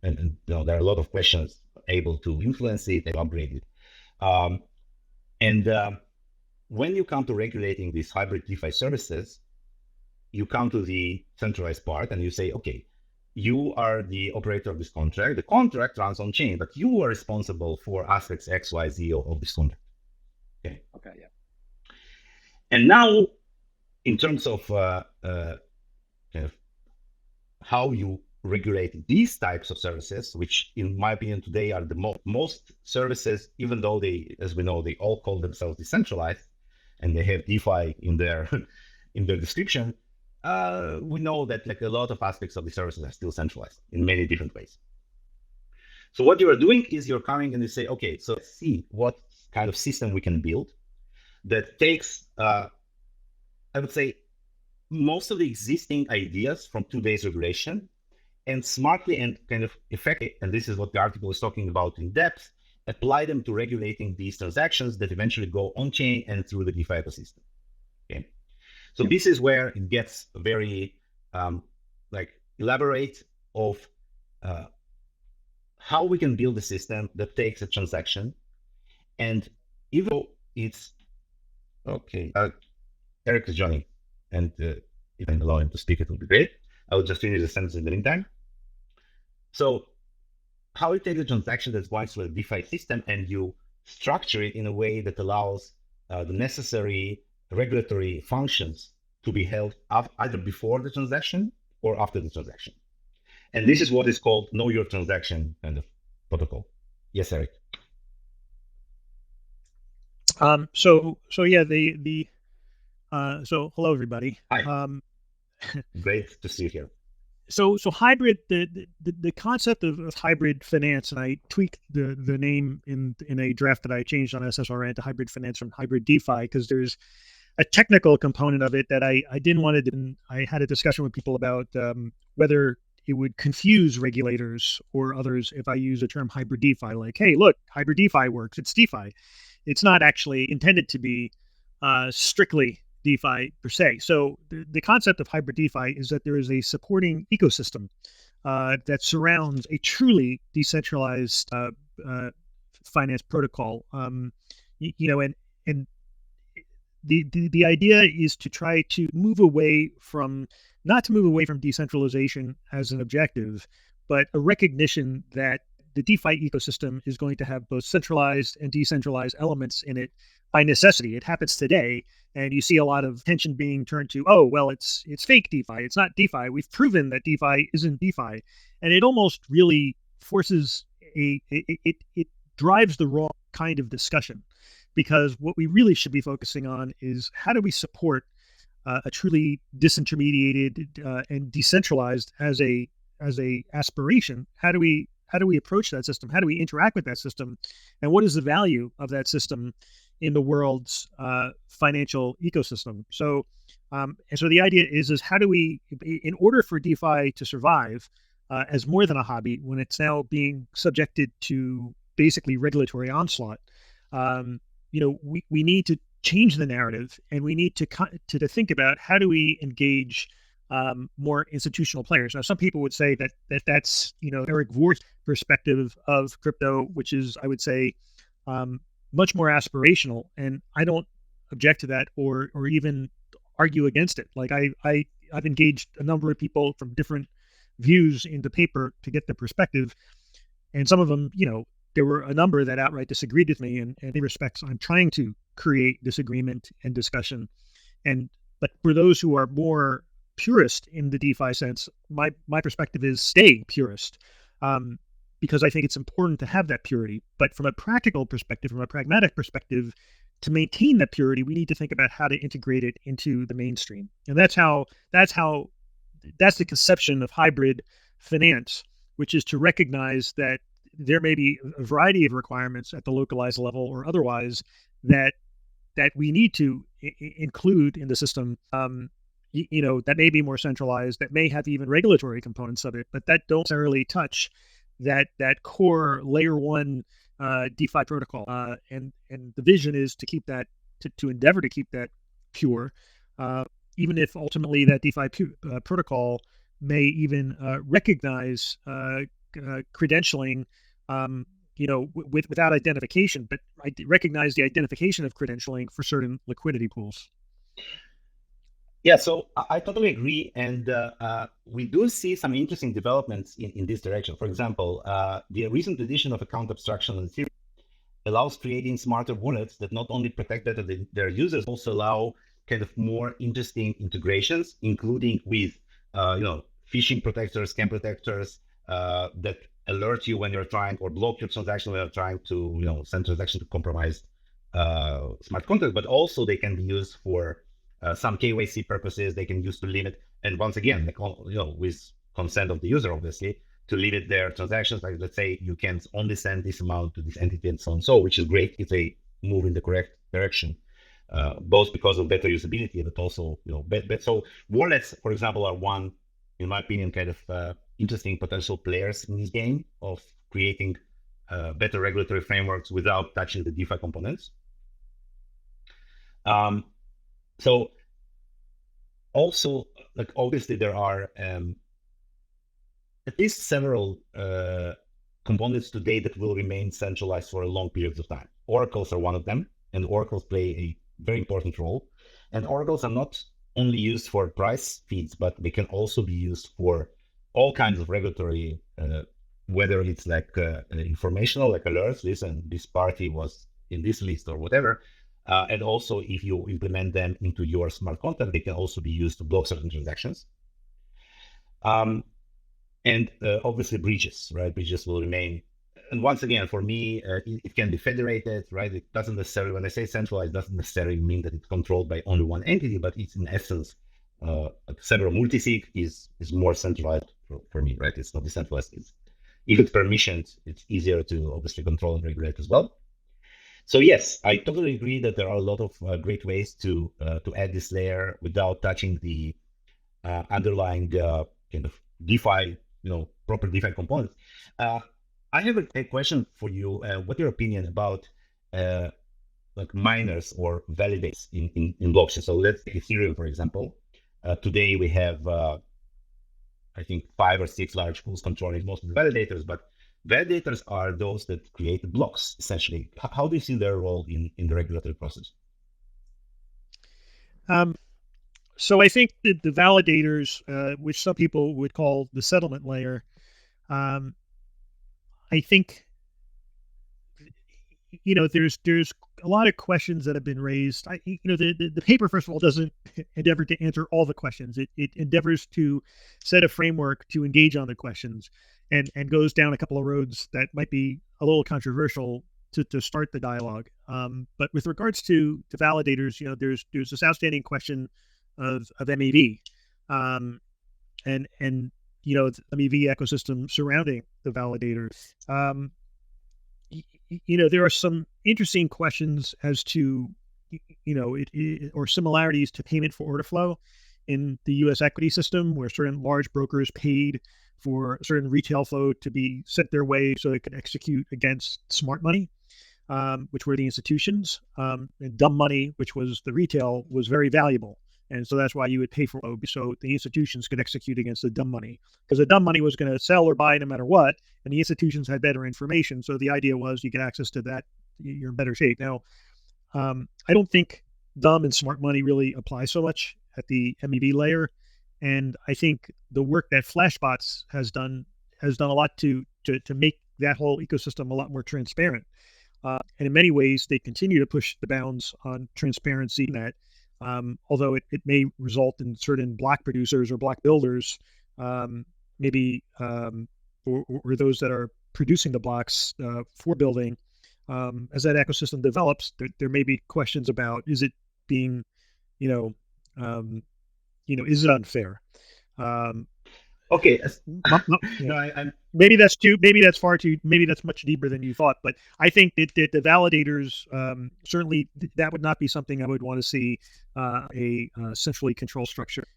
and there are a lot of questions able to influence it and upgrade it. When you come to regulating these hybrid DeFi services, you come to the centralized part and you say, okay, you are the operator of this contract. The contract runs on chain, but you are responsible for aspects X, Y, Z of this contract. Okay. Okay. Yeah. And now, in terms of kind of how you regulate these types of services, which in my opinion today are the most services, even though they, as we know, they all call themselves decentralized, and they have DeFi in their description. We know that like a lot of aspects of the services are still centralized in many different ways. So what you are doing is you're coming and you say, okay, so let's see what kind of system we can build that takes, I would say, most of the existing ideas from today's regulation and smartly and kind of effectively, and this is what the article is talking about in depth, apply them to regulating these transactions that eventually go on-chain and through the DeFi ecosystem. Okay, so this is where it gets very elaborate of how we can build a system that takes a transaction, and even though it's okay, Eric is joining, and if I can allow him to speak, it would be great. I will just finish the sentence in the meantime. So, how you take a transaction that's going through a DeFi system and you structure it in a way that allows the necessary regulatory functions to be held up either before the transaction or after the transaction. And this is what is called know your transaction kind of protocol. Yes, Eric. So yeah, so hello everybody. Hi. Great to see you here. So hybrid, the concept of hybrid finance, and I tweaked the name in a draft that I changed on SSRN to hybrid finance from hybrid DeFi, because there's a technical component of it that I didn't want to. I had a discussion with people about whether it would confuse regulators or others if I use the term hybrid DeFi, like, hey, look, hybrid DeFi works, it's DeFi. it's not actually intended to be strictly DeFi per se. So the concept of hybrid DeFi is that there is a supporting ecosystem that surrounds a truly decentralized finance protocol. And the idea is to try to move away from, not to move away from decentralization as an objective, but a recognition that the DeFi ecosystem is going to have both centralized and decentralized elements in it by necessity. It happens today, and you see a lot of attention being turned to, oh, well, it's fake DeFi. It's not DeFi. We've proven that DeFi isn't DeFi. And it almost really forces it drives the wrong kind of discussion, because what we really should be focusing on is how do we support a truly disintermediated and decentralized as a aspiration? How do we approach that system? How do we interact with that system? And what is the value of that system in the world's financial ecosystem? So, and so the idea is how do we, in order for DeFi to survive as more than a hobby, when it's now being subjected to basically regulatory onslaught, we need to change the narrative, and we need to think about how do we engage more institutional players. Now, some people would say that's Eric Vor's perspective of crypto, which is, I would say, much more aspirational, and I don't object to that or even argue against it. Like I've engaged a number of people from different views in the paper to get their perspective, and some of them, there were a number that outright disagreed with me, and in many respects, I'm trying to create disagreement and discussion. But for those who are more purist in the DeFi sense, my perspective is stay purist, because I think it's important to have that purity. But from a practical perspective, from a pragmatic perspective, to maintain that purity, we need to think about how to integrate it into the mainstream. And that's the conception of hybrid finance, which is to recognize that there may be a variety of requirements at the localized level or otherwise that we need to include in the system, that may be more centralized, that may have even regulatory components of it, but that don't necessarily touch that core layer one DeFi protocol. And the vision is to keep that, to endeavor to keep that pure, even if ultimately that DeFi protocol may even recognize credentialing, without identification, but I recognize the identification of credentialing for certain liquidity pools. Yeah, so I totally agree, and we do see some interesting developments in this direction. For example, the recent addition of account abstraction on Ethereum allows creating smarter wallets that not only protect better their users, also allow kind of more interesting integrations, including with phishing protectors, scam protectors that alert you when you're trying, or block your transaction when you're trying to send transaction to compromised smart contract. But also they can be used for some KYC purposes. They can use to limit, and once again, with consent of the user, obviously, to limit their transactions. Like, let's say you can only send this amount to this entity and so on, which is great if they move in the correct direction, both because of better usability, but also, so wallets, for example, are one, in my opinion, kind of interesting potential players in this game of creating better regulatory frameworks without touching the DeFi components. So also, like, obviously there are at least several components today that will remain centralized for a long period of time. Oracles are one of them, and oracles play a very important role. And oracles are not only used for price feeds, but they can also be used for all kinds of regulatory, whether it's like informational, like alerts, listen, this party was in this list or whatever. And also, if you implement them into your smart contract, they can also be used to block certain transactions. And obviously breaches, right? Breaches will remain. And once again, for me, it can be federated, right? It doesn't necessarily, when I say centralized, doesn't necessarily mean that it's controlled by only one entity, but it's in essence, several multisig is more centralized for me, right? It's not decentralized. If it's permissioned, it's easier to obviously control and regulate as well. So yes, I totally agree that there are a lot of great ways to add this layer without touching the underlying kind of DeFi, proper DeFi components. I have a question for you. What's your opinion about like miners or validators in blockchain. So let's take Ethereum, for example. Today we have, I think, 5 or 6 large pools controlling most of the validators, but validators are those that create blocks, essentially. How do you see their role in the regulatory process? So I think that the validators, which some people would call the settlement layer, I think, there's a lot of questions that have been raised. The paper, first of all, doesn't endeavor to answer all the questions. It endeavors to set a framework to engage on the questions, and goes down a couple of roads that might be a little controversial to start the dialogue. But with regards to validators, there's this outstanding question of MEV, and the MEV ecosystem surrounding the validator. There are some interesting questions as to, or similarities to payment for order flow in the U.S. equity system, where certain large brokers paid for certain retail flow to be sent their way so they could execute against smart money, which were the institutions, and dumb money, which was the retail, was very valuable. And so that's why you would pay for flow, so the institutions could execute against the dumb money, because the dumb money was going to sell or buy no matter what, and the institutions had better information. So the idea was you get access to that, you're in better shape. Now, I don't think dumb and smart money really apply so much at the MEV layer, and I think the work that Flashbots has done a lot to make that whole ecosystem a lot more transparent. And in many ways, they continue to push the bounds on transparency in that. Although it may result in certain block producers or block builders, maybe, or those that are producing the blocks for building, as that ecosystem develops, there may be questions about, is it being, is it unfair? Okay. Maybe that's far too, maybe that's much deeper than you thought, but I think that the validators, certainly that would not be something I would want to see a centrally controlled structure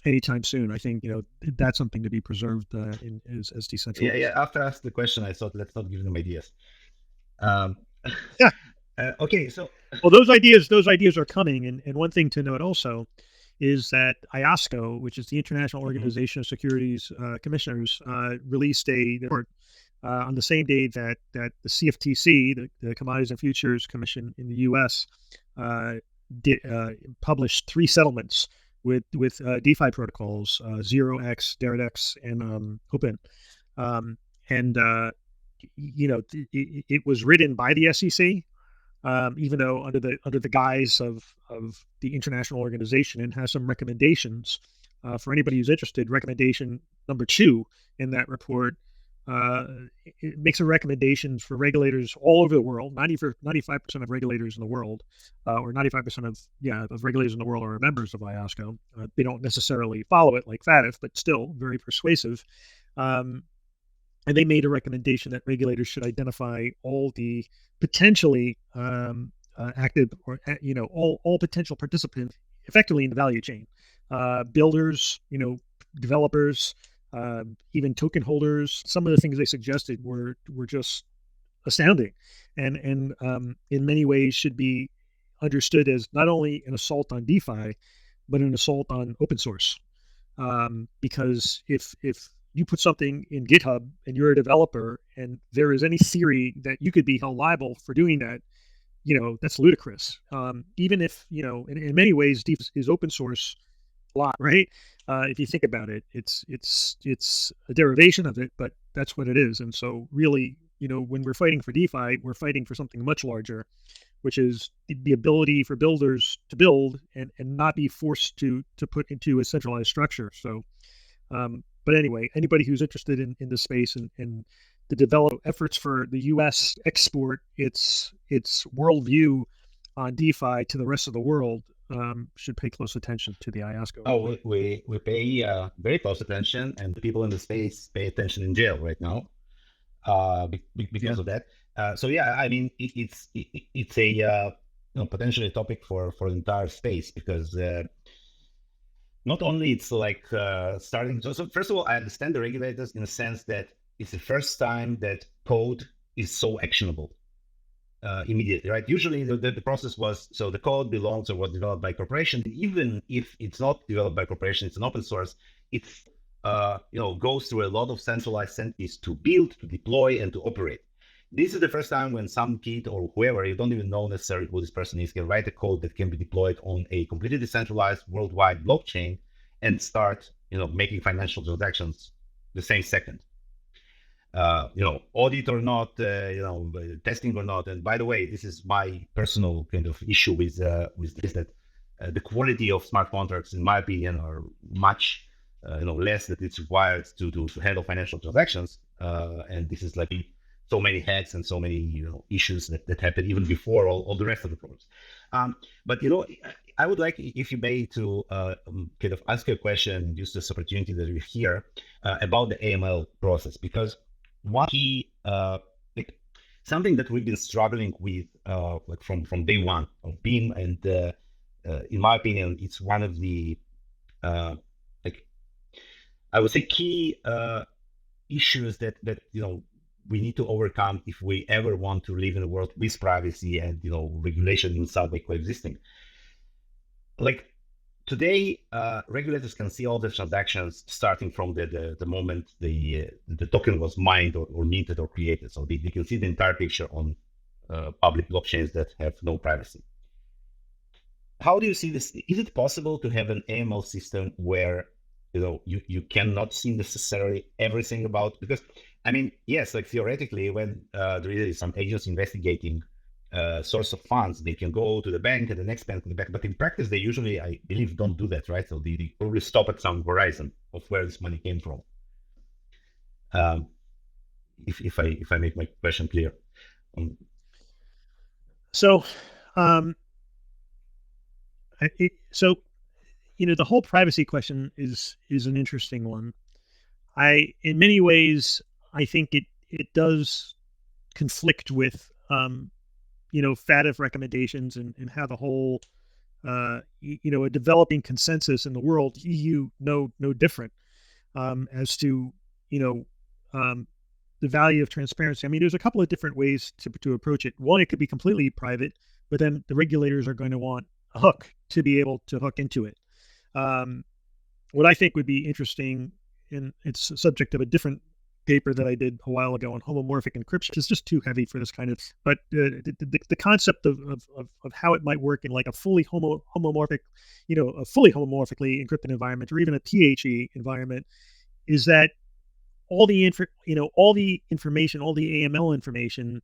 anytime soon. I think, that's something to be preserved as decentralized. Yeah. After I asked the question, I thought, let's not give them ideas. Yeah. Okay. So, well, those ideas are coming. And one thing to note also is that IOSCO, which is the International Organization of Securities Commissioners, released a report on the same day that the CFTC, the Commodities and Futures Commission in the U.S., published 3 settlements with DeFi protocols, 0x, DaredX, and Open. It was written by the SEC. Even though under the guise of the international organization, and has some recommendations for anybody who's interested. Recommendation number 2 in that report, it makes a recommendation for regulators all over the world. 95% of regulators in the world, or 95% of regulators in the world, are members of IOSCO. They don't necessarily follow it like FATF, but still very persuasive. And they made a recommendation that regulators should identify all the potentially active, or all potential participants effectively in the value chain, builders, developers, even token holders. Some of the things they suggested were just astounding, and in many ways should be understood as not only an assault on DeFi, but an assault on open source. Because if you put something in GitHub and you're a developer, and there is any theory that you could be held liable for doing that, that's ludicrous. Even if, in many ways, DeFi is open source a lot, right? If you think about it, it's a derivation of it, but that's what it is. And so really, when we're fighting for DeFi, we're fighting for something much larger, which is the ability for builders to build and not be forced to put into a centralized structure. So, but anyway, anybody who's interested in this space and the develop efforts for the U.S. export its worldview on DeFi to the rest of the world, should pay close attention to the IOSCO. Oh, we pay very close attention, and the people in the space pay attention in jail right now because of that. So yeah, I mean, it's a potentially a topic for the entire space, because not only it's like starting. So first of all, I understand the regulators in a sense that it's the first time that code is so actionable. immediately, right? Usually the process was, so the code belongs or was developed by corporation. Even if it's not developed by corporation, it's an open source, it's goes through a lot of centralized entities to build, to deploy, and to operate. This is the first time when some kid or whoever, you don't even know necessarily who this person is, can write a code that can be deployed on a completely decentralized worldwide blockchain and start, making financial transactions the same second. Audit or not, testing or not. And by the way, this is my personal kind of issue with this, that the quality of smart contracts, in my opinion, are much less that it's required to handle financial transactions. And this is like so many hacks and so many issues that happen even before all the rest of the problems. But I would like, if you may, to kind of ask you a question, use this opportunity that we're here about the AML process, because one key, something that we've been struggling with, from day one of BEAM, and in my opinion, it's one of the I would say key issues that we need to overcome if we ever want to live in a world with privacy and regulation in some way coexisting. Like today, regulators can see all the transactions starting from the moment the token was mined or minted or created. So they can see the entire picture on public blockchains that have no privacy. How do you see this? Is it possible to have an AML system where you cannot see necessarily everything about? Because I mean, yes, like theoretically, when there is some agents investigating source of funds, they can go to the bank and the next bank to the bank. But in practice, they usually, I believe, don't do that, right? So they probably stop at some horizon of where this money came from. If I make my question clear. The whole privacy question is an interesting one. In many ways, I think it does conflict with FATF recommendations and how the whole a developing consensus in the world, EU no different, as to the value of transparency. I mean, there's a couple of different ways to approach it. One, it could be completely private, but then the regulators are going to want a hook to be able to hook into it. What I think would be interesting, and it's a subject of a different paper that I did a while ago on homomorphic encryption, is just too heavy for this kind of, but the concept of how it might work in like a fully homomorphic, a fully homomorphically encrypted environment, or even a THE environment, is that all the information, all the AML information,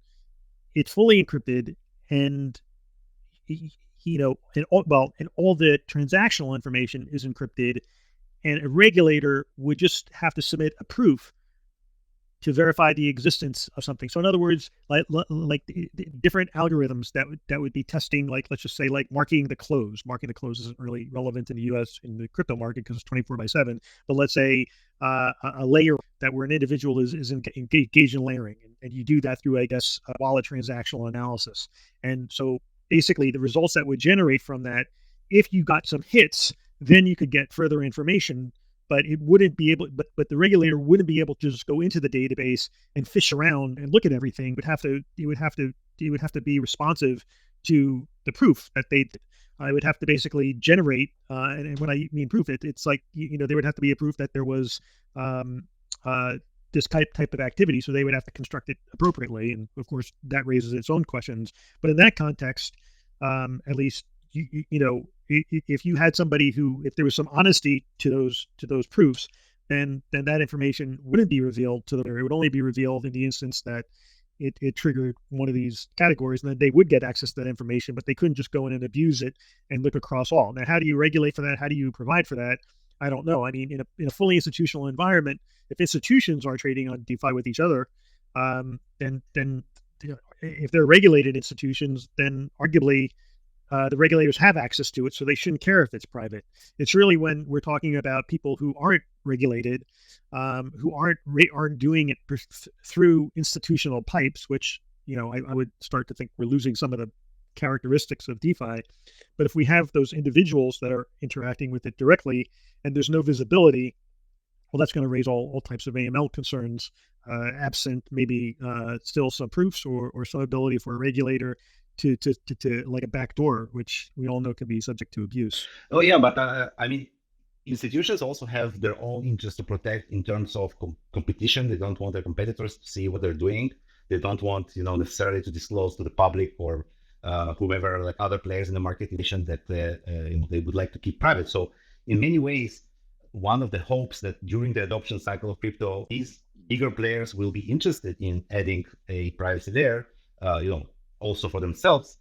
it's fully encrypted, and and all the transactional information is encrypted, and a regulator would just have to submit a proof to verify the existence of something. So in other words, like the different algorithms that would be testing, like, let's just say, like marking the close. Marking the close isn't really relevant in the US in the crypto market because it's 24/7. But let's say a layer that where an individual is engaged in layering, and you do that through, I guess, a wallet transactional analysis. And so basically the results that would generate from that, if you got some hits, then you could get further information. But it wouldn't be able, but the regulator wouldn't be able to just go into the database and fish around and look at everything. It would have to be responsive to the proof that they did. I would have to basically generate, and when I mean proof, it's like there would have to be a proof that there was this type of activity. So they would have to construct it appropriately, and of course that raises its own questions. But in that context, at least if you had somebody who, if there was some honesty to those proofs, then that information wouldn't be revealed to them. It would only be revealed in the instance that it triggered one of these categories, and then they would get access to that information, but they couldn't just go in and abuse it and look across all. Now, how do you regulate for that? How do you provide for that? I don't know. I mean, in a fully institutional environment, if institutions are trading on DeFi with each other, then if they're regulated institutions, then arguably the regulators have access to it, so they shouldn't care if it's private. It's really when we're talking about people who aren't regulated, who aren't doing it through institutional pipes, which I would start to think we're losing some of the characteristics of DeFi. But if we have those individuals that are interacting with it directly, and there's no visibility, well, that's going to raise all types of AML concerns, absent maybe still some proofs or some ability for a regulator to like a backdoor, which we all know can be subject to abuse. Oh yeah, but I mean, institutions also have their own interest to protect in terms of competition. They don't want their competitors to see what they're doing. They don't want, necessarily to disclose to the public or whomever, like other players in the market that they would like to keep private. So in many ways, one of the hopes that during the adoption cycle of crypto is bigger players will be interested in adding a privacy layer, also for themselves,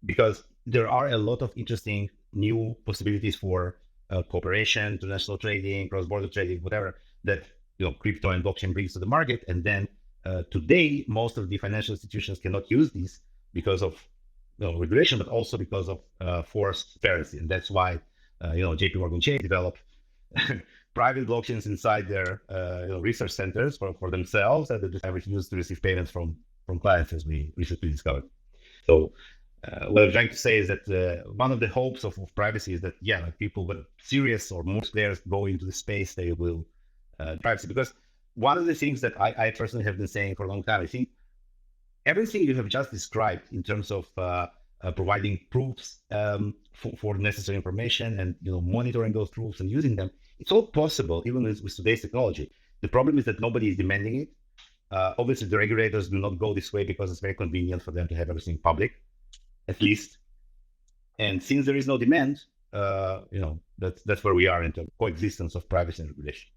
because there are a lot of interesting new possibilities for cooperation, international trading, cross-border trading, whatever that crypto and blockchain brings to the market. And then today, most of the financial institutions cannot use these because of regulation, but also because of forced transparency. And that's why JP Morgan Chase developed private blockchains inside their research centers for themselves, and they just refuse to receive payments from clients, as we recently discovered. So what I'm trying to say is that one of the hopes of privacy is that, like people with serious or most players go into the space, they will privacy. Because one of the things that I personally have been saying for a long time, I think everything you have just described in terms of providing proofs for necessary information and monitoring those proofs and using them, it's all possible even with today's technology. The problem is that nobody is demanding it. Obviously, the regulators do not go this way because it's very convenient for them to have everything public, at least. And since there is no demand, that's where we are in the coexistence of privacy and regulation.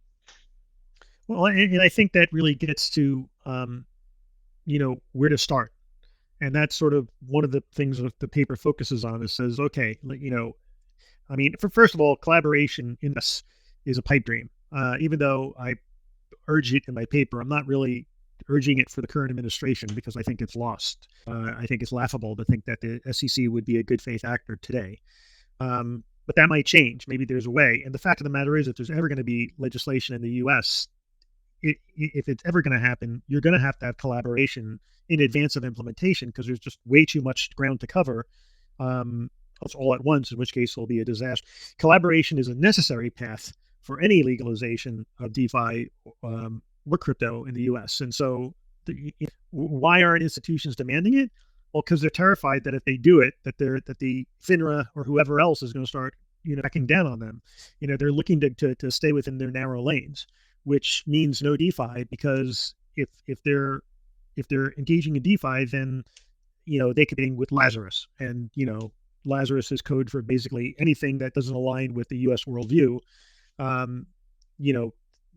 Well, and I think that really gets to, where to start. And that's sort of one of the things that the paper focuses on. It says, okay, first of all, collaboration in this is a pipe dream. Even though I urge it in my paper, I'm not really urging it for the current administration because I think it's lost. I think it's laughable to think that the SEC would be a good faith actor today. But that might change. Maybe there's a way. And the fact of the matter is, if there's ever going to be legislation in the U.S., if it's ever going to happen, you're going to have collaboration in advance of implementation because there's just way too much ground to cover all at once, in which case it'll be a disaster. Collaboration is a necessary path for any legalization of DeFi or crypto in the U.S. And so why aren't institutions demanding it? Well, because they're terrified that if they do it, that the FINRA or whoever else is going to start backing down on them. They're looking to stay within their narrow lanes, which means no DeFi, because if they're engaging in DeFi, then they could be with Lazarus, and Lazarus is code for basically anything that doesn't align with the U.S. worldview,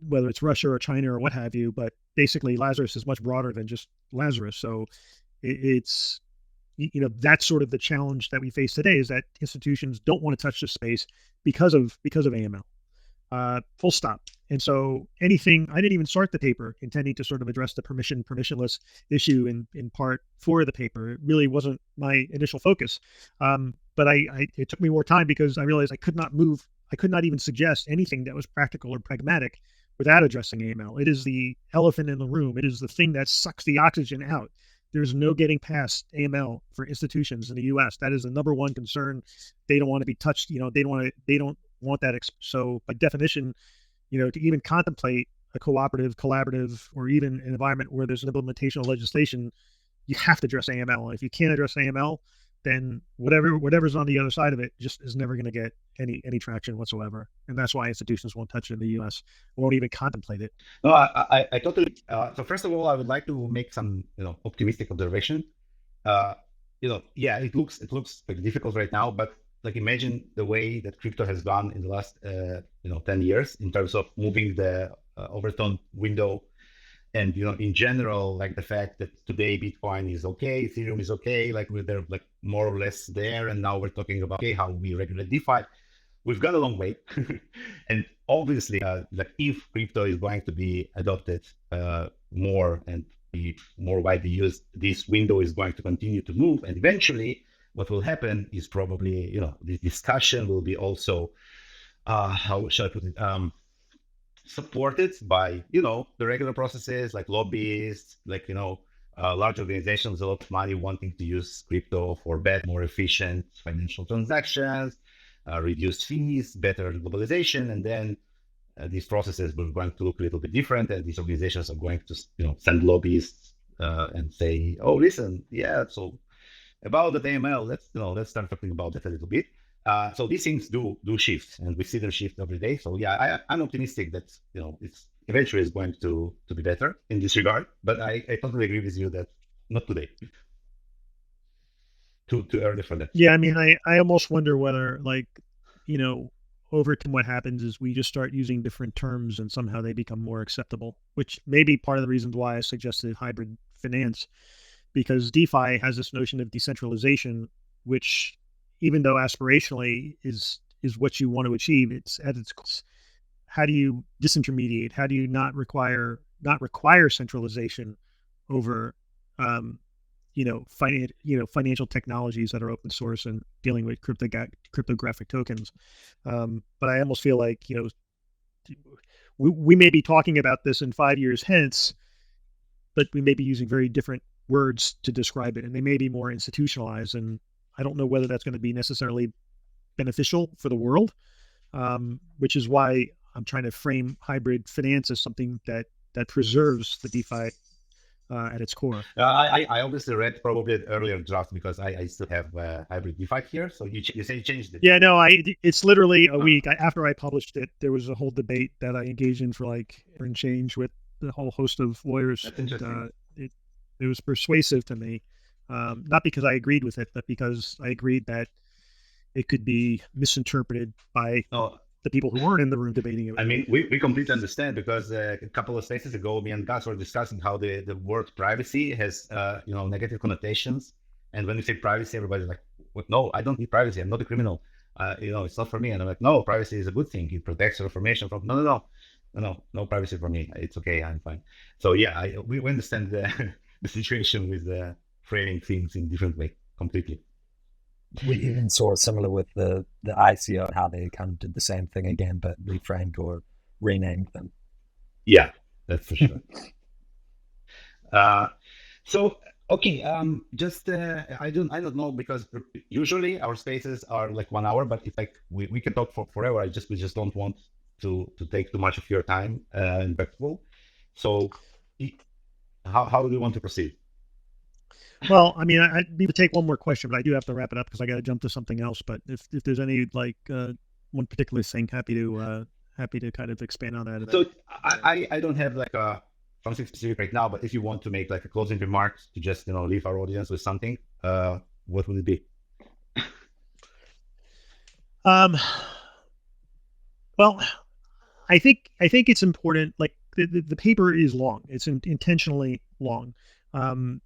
whether it's Russia or China or what have you. But basically, Lazarus is much broader than just Lazarus. So it's that's sort of the challenge that we face today, is that institutions don't want to touch this space because of AML. Full stop. And so I didn't even start the paper intending to sort of address the permissionless issue in part 4 of the paper. It really wasn't my initial focus. But it took me more time because I realized I could not even suggest anything that was practical or pragmatic without addressing AML. It is the elephant in the room. It is the thing that sucks the oxygen out. There's no getting past AML for institutions in the U.S. That is the number one concern. They don't want to be touched. They don't want that. So by definition, to even contemplate a collaborative, or even an environment where there's an implementation of legislation, you have to address AML. If you can't address AML, then whatever's on the other side of it just is never going to get any traction whatsoever. And that's why institutions won't touch it in the U.S. won't even contemplate it. No, I totally. So first of all, I would like to make some optimistic observation. It looks like difficult right now, but imagine the way that crypto has gone in the last 10 years in terms of moving the overtone window. And in general, the fact that today Bitcoin is okay, Ethereum is okay, they're more or less there, and now we're talking about how we regulate DeFi. We've gone a long way, and obviously, if crypto is going to be adopted more and be more widely used, this window is going to continue to move, and eventually, what will happen is probably the discussion will be also how shall I put it? Supported by the regular processes like lobbyists, large organizations, a lot of money wanting to use crypto for better, more efficient financial transactions, reduced fees, better globalization, and then these processes were going to look a little bit different, and these organizations are going to, send lobbyists and say, "Oh, listen, yeah, so about the AML, let's start talking about that a little bit." So these things do shift, and we see them shift every day. So yeah, I'm optimistic that it's eventually is going to be better in this regard. But I totally agree with you that not today. Too early for that. Yeah, I mean, I almost wonder whether, like, over time what happens is we just start using different terms and somehow they become more acceptable, which may be part of the reasons why I suggested hybrid finance, because DeFi has this notion of decentralization, which, even though aspirationally is what you want to achieve, it's at its core. How do you disintermediate? How do you not require centralization over financial technologies that are open source and dealing with cryptographic tokens? But I almost feel like, we may be talking about this in 5 years hence, but we may be using very different words to describe it, and they may be more institutionalized. And I don't know whether that's going to be necessarily beneficial for the world, which is why I'm trying to frame hybrid finance as something that preserves the DeFi at its core. I obviously read probably an earlier draft because I still have hybrid DeFi here. So you say you changed it? Yeah, no, it's literally a week after I published it. There was a whole debate that I engaged in for like and change with the whole host of lawyers. That's interesting. It was persuasive to me, not because I agreed with it, but because I agreed that it could be misinterpreted by the people who weren't in the room debating it. I mean, we completely understand, because a couple of spaces ago, me and Gus were discussing how the word privacy has negative connotations, and when we say privacy, everybody's like, "No, I don't need privacy. I'm not a criminal. It's not for me." And I'm like, "No, privacy is a good thing. It protects your information from no privacy for me. It's okay. I'm fine." So yeah, we understand the situation with framing things in different way completely. We even saw similar with the ICO, how they kind of did the same thing again, but reframed or renamed them. Yeah, that's for sure. So okay, just I don't know, because usually our spaces are like 1 hour, but it's like we can talk for forever. We just don't want to take too much of your time and valuable. So how do you want to proceed? Well, I mean, I need to take one more question, but I do have to wrap it up because I got to jump to something else. But if there's any one particular thing, happy to kind of expand on that. So I don't have like something specific right now, but if you want to make like a closing remarks to just leave our audience with something, what would it be? Well, I think it's important. Like the paper is long. It's intentionally long.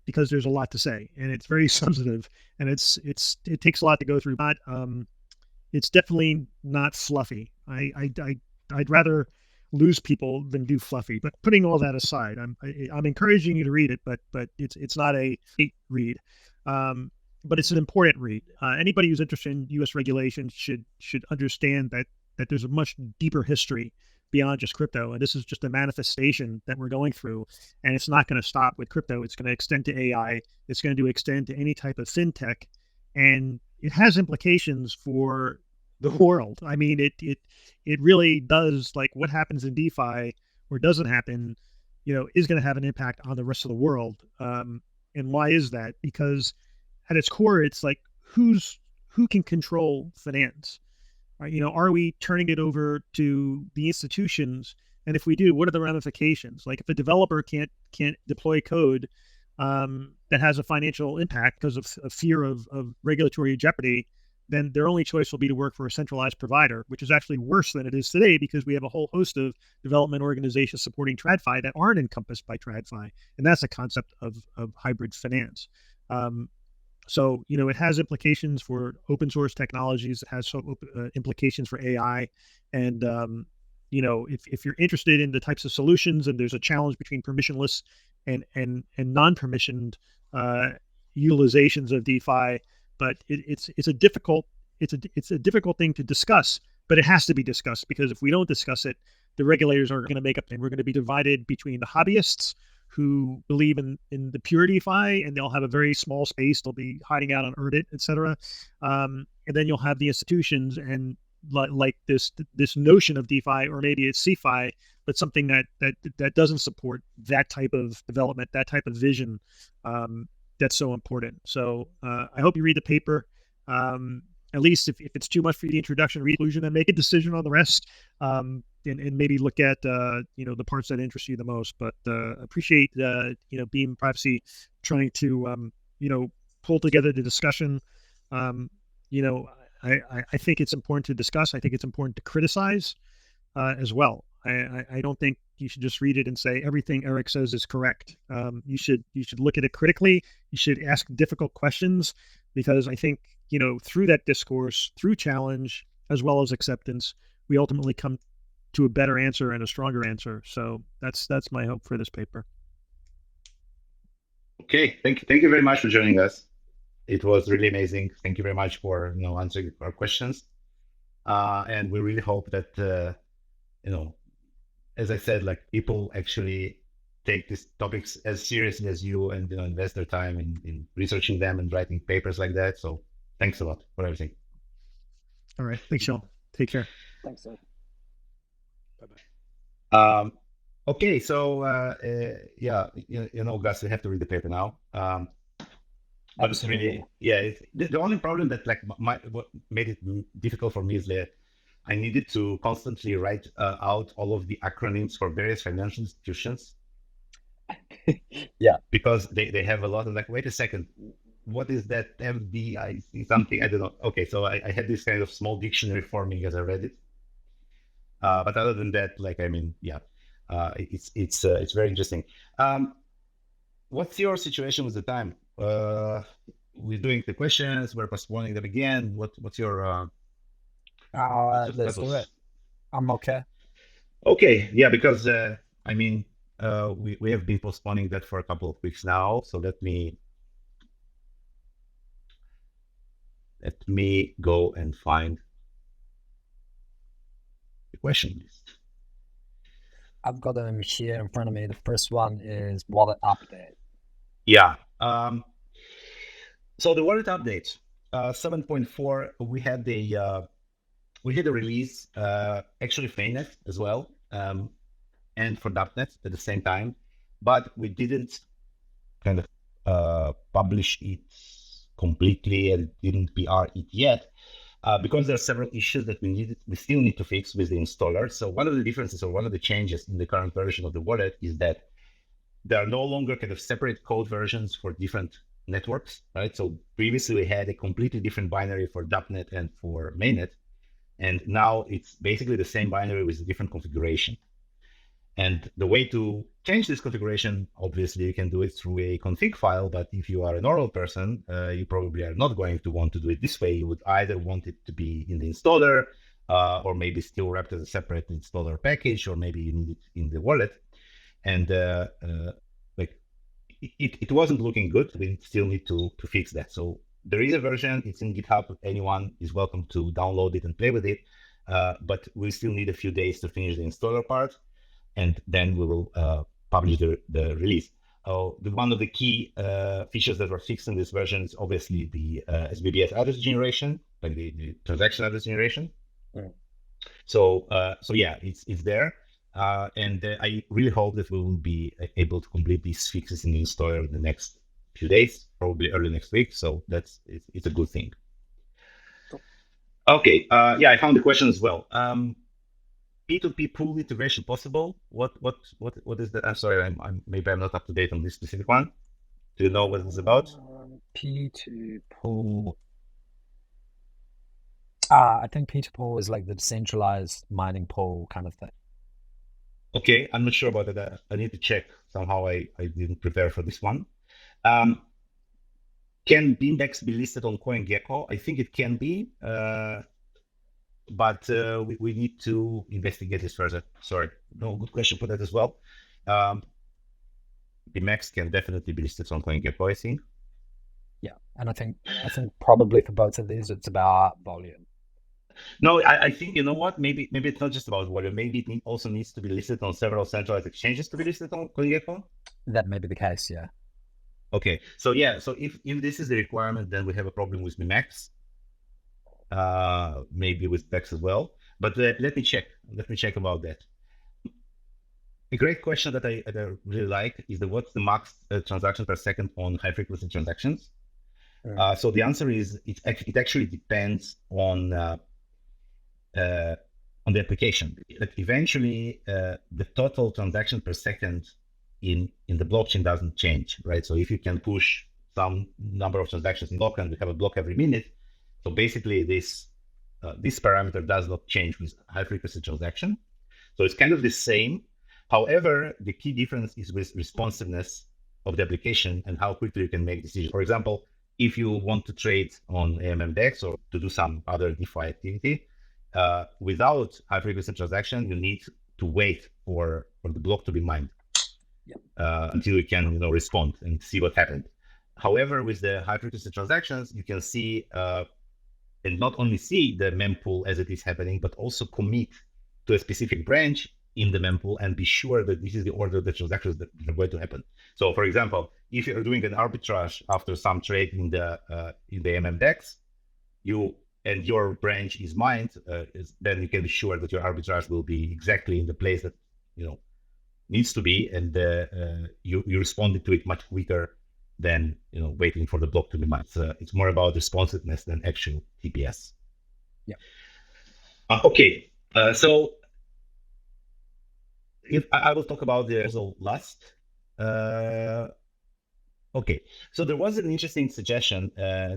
Because there's a lot to say, and it's very substantive, and it takes a lot to go through. But it's definitely not fluffy. I'd rather lose people than do fluffy. But putting all that aside, I'm encouraging you to read it, but it's not a hate read, but it's an important read. Anybody who's interested in U.S. regulations should understand that there's a much deeper history beyond just crypto. And this is just a manifestation that we're going through. And it's not going to stop with crypto. It's going to extend to AI. It's going to extend to any type of fintech. And it has implications for the world. I mean, it really does. Like, what happens in DeFi or doesn't happen, is going to have an impact on the rest of the world. And why is that? Because at its core, it's like, who can control finance? Are we turning it over to the institutions? And if we do, what are the ramifications? Like, if a developer can't deploy code that has a financial impact because of fear of regulatory jeopardy, then their only choice will be to work for a centralized provider, which is actually worse than it is today, because we have a whole host of development organizations supporting TradFi that aren't encompassed by TradFi. And that's a concept of hybrid finance. So, it has implications for open source technologies. It has implications for AI. And, if you're interested in the types of solutions, and there's a challenge between permissionless and non-permissioned utilizations of DeFi, but it's a difficult thing to discuss, but it has to be discussed, because if we don't discuss it, the regulators are going to make up, and we're going to be divided between the hobbyists who believe in the pure DeFi, and they'll have a very small space. They'll be hiding out on Erdit, et cetera. And then you'll have the institutions, and like this notion of DeFi, or maybe it's CeFi, but something that doesn't support that type of development, that type of vision, that's so important. So I hope you read the paper. At least if it's too much for the introduction, read the conclusion, and make a decision on the rest. And maybe look at the parts that interest you the most. But appreciate Beam Privacy trying to pull together the discussion. I think it's important to discuss. I think it's important to criticize as well. I don't think you should just read it and say everything Eric says is correct. You should look at it critically. You should ask difficult questions, because I think through that discourse, through challenge as well as acceptance, we ultimately come to a better answer and a stronger answer. So that's my hope for this paper. Okay, thank you very much for joining us. It was really amazing. Thank you very much for answering our questions, and we really hope that as I said, like, people actually take these topics as seriously as you, and invest their time in researching them and writing papers like that. So thanks a lot for everything. All right, thanks, Sean. Take care. Thanks, sir. Bye-bye. Okay, so Gus, we have to read the paper now. But it's really, the only problem that what made it difficult for me is that I needed to constantly write out all of the acronyms for various financial institutions. Yeah, because they have a lot of wait a second, what is that FDIC something? I don't know. Okay, so I had this kind of small dictionary forming as I read it. But other than that, it's very interesting. What's your situation with the time? We're doing the questions, we're postponing them again. What's your let's do it. I'm okay. Okay, yeah, because we have been postponing that for a couple of weeks now. So let me go and find the question list. I've got them here in front of me. The first one is wallet update. Yeah. So the wallet update, 7.4, we had a release, actually for mainnet as well, and for .NET at the same time, but we didn't kind of publish it completely and didn't PR it yet, because there are several issues that we still need to fix with the installer. So one of the differences, or one of the changes in the current version of the wallet, is that there are no longer kind of separate code versions for different networks, right? So previously we had a completely different binary for .NET and for mainnet, and now it's basically the same binary with a different configuration. And the way to change this configuration, obviously, you can do it through a config file, but if you are a normal person, you probably are not going to want to do it this way. You would either want it to be in the installer, or maybe still wrapped as a separate installer package, or maybe you need it in the wallet. And it wasn't looking good. We still need to fix that. So there is a version, it's in GitHub. Anyone is welcome to download it and play with it. But we still need a few days to finish the installer part, and then we will publish the release. One of the key features that were fixed in this version is obviously the SBBS address generation, like the transaction address generation. Yeah. So yeah, it's there. And I really hope that we will be able to complete these fixes in the installer in the next few days, probably early next week. So it's a good thing. Okay, yeah, I found the question as well. P2P pool integration possible? What is that? I'm sorry, maybe I'm not up to date on this specific one. Do you know what it's about? P2 pool. I think P2 pool is like the decentralized mining pool kind of thing. Okay, I'm not sure about that. I need to check. Somehow I didn't prepare for this one. Can BeamX be listed on CoinGecko? I think it can be, but we need to investigate this further. Sorry, no, good question for that as well. BeamX can definitely be listed on CoinGecko, I think. Yeah, and I think probably for both of these, it's about volume. No, I think, you know what? Maybe it's not just about volume. Maybe it also needs to be listed on several centralized exchanges to be listed on CoinGecko. That may be the case, yeah. Okay, so yeah, so if this is the requirement, then we have a problem with BeamX. maybe with text as well. But let me check. Let me check about that. A great question that I really like is what's the max transactions per second on high frequency transactions? So the answer is it actually depends on the application. Like eventually, the total transaction per second in the blockchain doesn't change, right? So if you can push some number of transactions in block and we have a block every minute, so basically this parameter does not change with high frequency transaction. So it's kind of the same. However, the key difference is with responsiveness of the application and how quickly you can make decisions. For example, if you want to trade on AMMDEX or to do some other DeFi activity, without high frequency transaction, you need to wait for the block to be mined until you can respond and see what happened. However, with the high frequency transactions, you can see and not only see the mempool as it is happening, but also commit to a specific branch in the mempool and be sure that this is the order of the transactions that are going to happen. So, for example, if you're doing an arbitrage after some trade in the AMMDEX, and your branch is mined, then you can be sure that your arbitrage will be exactly in the place that needs to be, and you responded to it much quicker than waiting for the block to be mined. It's more about responsiveness than actual TPS. Yeah. Okay. So if I will talk about the result last. Okay, so there was an interesting suggestion.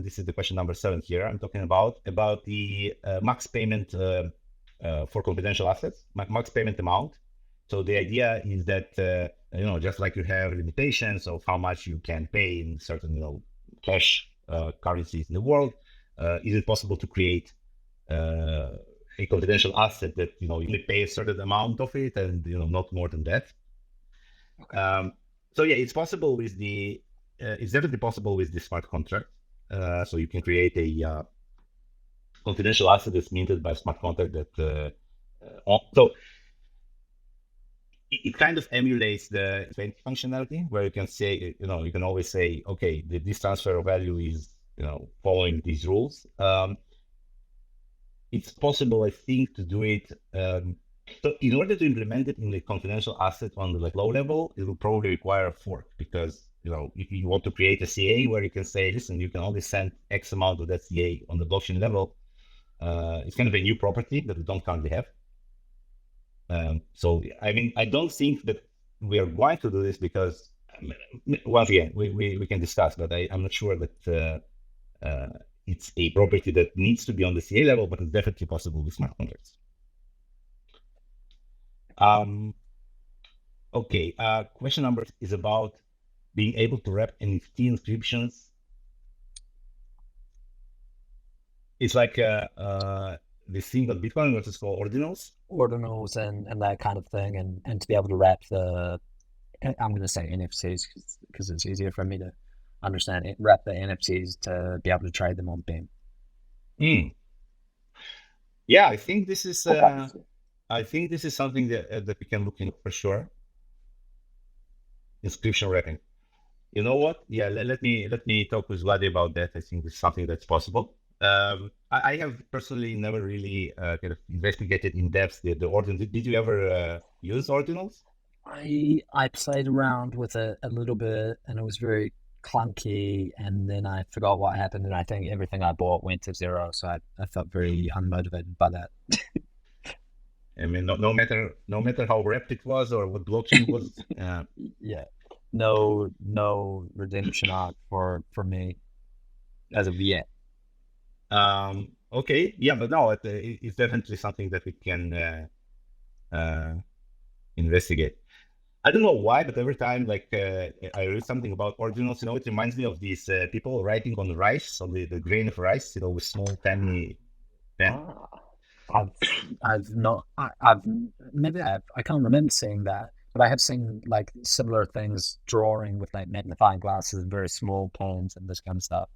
This is the question number 7 here. I'm talking about the max payment for confidential assets, max payment amount. So the idea is that just like you have limitations of how much you can pay in certain cash currencies in the world, is it possible to create a confidential asset that you only pay a certain amount of it and not more than that? Okay. So yeah, it's possible with it's definitely possible with the smart contract. So you can create a confidential asset that's minted by a smart contract that so it kind of emulates the functionality where you can say, you can always say, okay, this transfer of value is following these rules. It's possible, I think, to do it. So in order to implement it in the confidential asset on the low level, it will probably require a fork, because if you want to create a CA where you can say, listen, you can only send X amount of that CA on the blockchain level, it's kind of a new property that we don't currently have. So I mean, I don't think that we are going to do this because, once again, we can discuss, but I'm not sure that it's a property that needs to be on the CA level, but it's definitely possible with smart contracts. Okay, question number is about being able to wrap NFT inscriptions. It's like this thing on Bitcoin, what is called ordinals. Ordinals and that kind of thing, and to be able to wrap I'm going to say NFTs because it's easier for me to understand it, wrap the NFTs to be able to trade them on Beam. Yeah, I think this is something that we can look into for sure. Inscription wrapping. You know what? Yeah, let me talk with Vladi about that. I think it's something that's possible. I have personally never really kind of investigated in depth the ordinals. Did you ever use ordinals? I played around with it a little bit, and it was very clunky, and then I forgot what happened, and I think everything I bought went to zero, so I felt very unmotivated by that. I mean, no matter how wrapped it was or what blockchain was. Yeah, no redemption arc for me as of yet. Okay, yeah, but no, it's definitely something that we can investigate. I don't know why, but every time I read something about ordinals, it reminds me of these people writing on rice, on the grain of rice, with small tiny pen. I can't remember seeing that, but I have seen similar things, drawing with magnifying glasses and very small pens and this kind of stuff.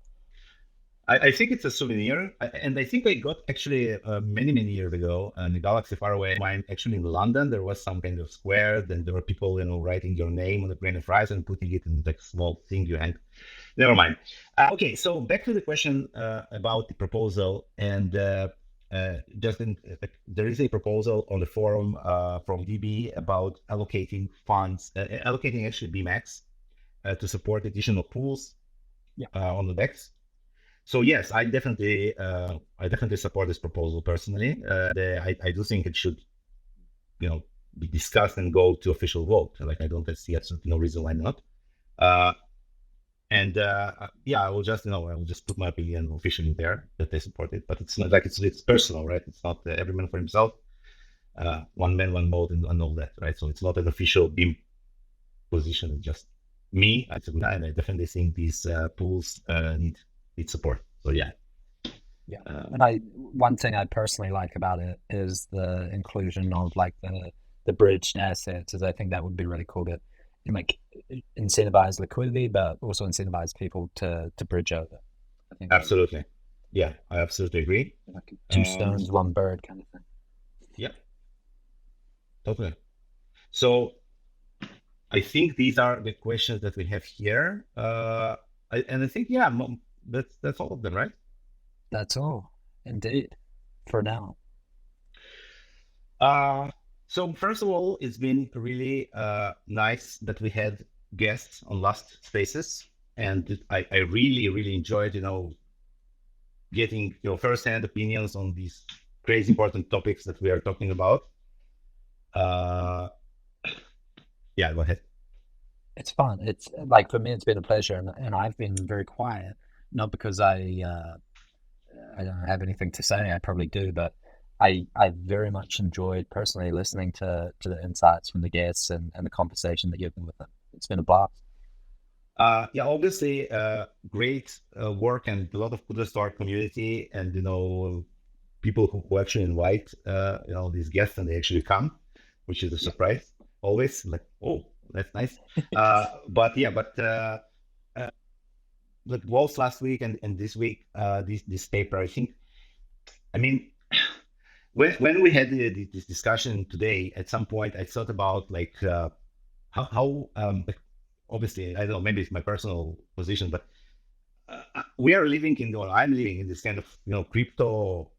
I think it's a souvenir, and I think I got actually many years ago in a galaxy far away. Mine actually in London, there was some kind of square. Then there were people, writing your name on a grain of rice and putting it in like small thing you hang. Never mind. Okay, so back to the question about the proposal, and Justin, there is a proposal on the forum from DB about allocating funds, allocating actually BMAX to support additional pools on the DEX. So yes, I definitely support this proposal personally. I do think it should, be discussed and go to official vote. Like I don't see absolutely no reason why not. I will just put my opinion officially there that they support it. But it's not like it's personal, right? It's not every man for himself. One man, one vote, and all that, right? So it's not an official BIM position. It's just me. And I definitely think these pools need support. So yeah. And one thing I personally like about it is the inclusion of like the bridged assets, as I think that would be really cool to like incentivize liquidity, but also incentivize people to bridge over. I think absolutely. Yeah, I absolutely agree. Like two stones, one bird kind of thing. Yeah, totally. So I think these are the questions that we have here. And I think, that's all of them, right? That's all, indeed, for now. So first of all, it's been really nice that we had guests on last spaces, and I really enjoyed, getting first-hand opinions on these crazy important topics that we are talking about. Yeah, go ahead. It's fun. It's like, for me, it's been a pleasure, and I've been very quiet, not because I don't have anything to say. I probably do, but I very much enjoyed personally listening to the insights from the guests and the conversation that you've been with them. It's been a blast. Obviously, great work and a lot of kudos to our community, and people who actually invite these guests and they actually come, which is a surprise always. Like, oh, that's nice. But both last week and this week, this paper, I mean, when we had this discussion today, at some point I thought about like how obviously, I don't know, maybe it's my personal position, but we are living I'm living in this kind of crypto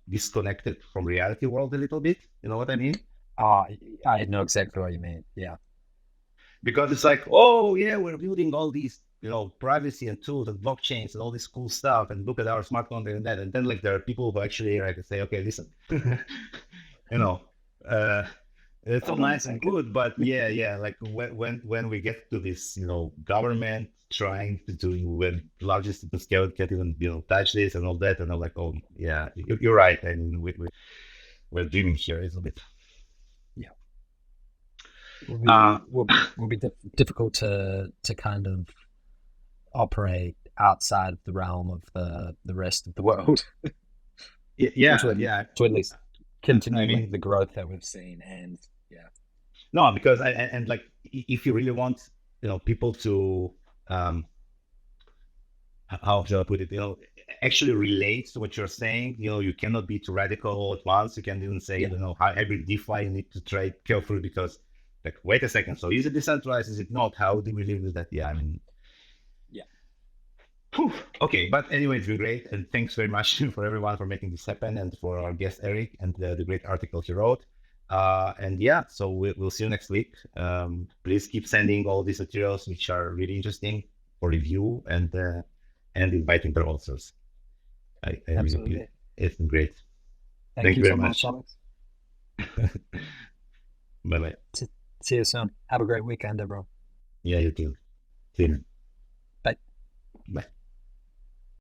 disconnected from reality world a little bit. You know what I mean? I know exactly what you mean. Yeah. Because it's like, oh yeah, we're building all these privacy and tools and blockchains and all this cool stuff, and look at our smart contract and that. And then like there are people who actually say, okay, listen, it's all nice and good, but like when we get to this, government trying to do when largest scale can't even touch this and all that, and I'm like, oh yeah, you're right, and we're dreaming here a little bit. Will be difficult to kind of operate outside of the realm of the rest of the world. To at least continue the growth that we've seen. And no, because and like if you really want people to how shall I put it, actually relate to what you're saying, you cannot be too radical all at once. You can even say hybrid DeFi, you need to trade carefully, because like, wait a second, so is it decentralized, is it not, how do we live with that? Whew. Okay, but anyway, it's been great, and thanks very much for everyone for making this happen, and for our guest Eric and the great article he wrote. So we'll see you next week. Please keep sending all these materials, which are really interesting, for review, and inviting their authors. I really, it's been great. Thank you very much, Alex. Bye. See you soon. Have a great weekend, everyone. Yeah, you too. See you. Bye. Bye.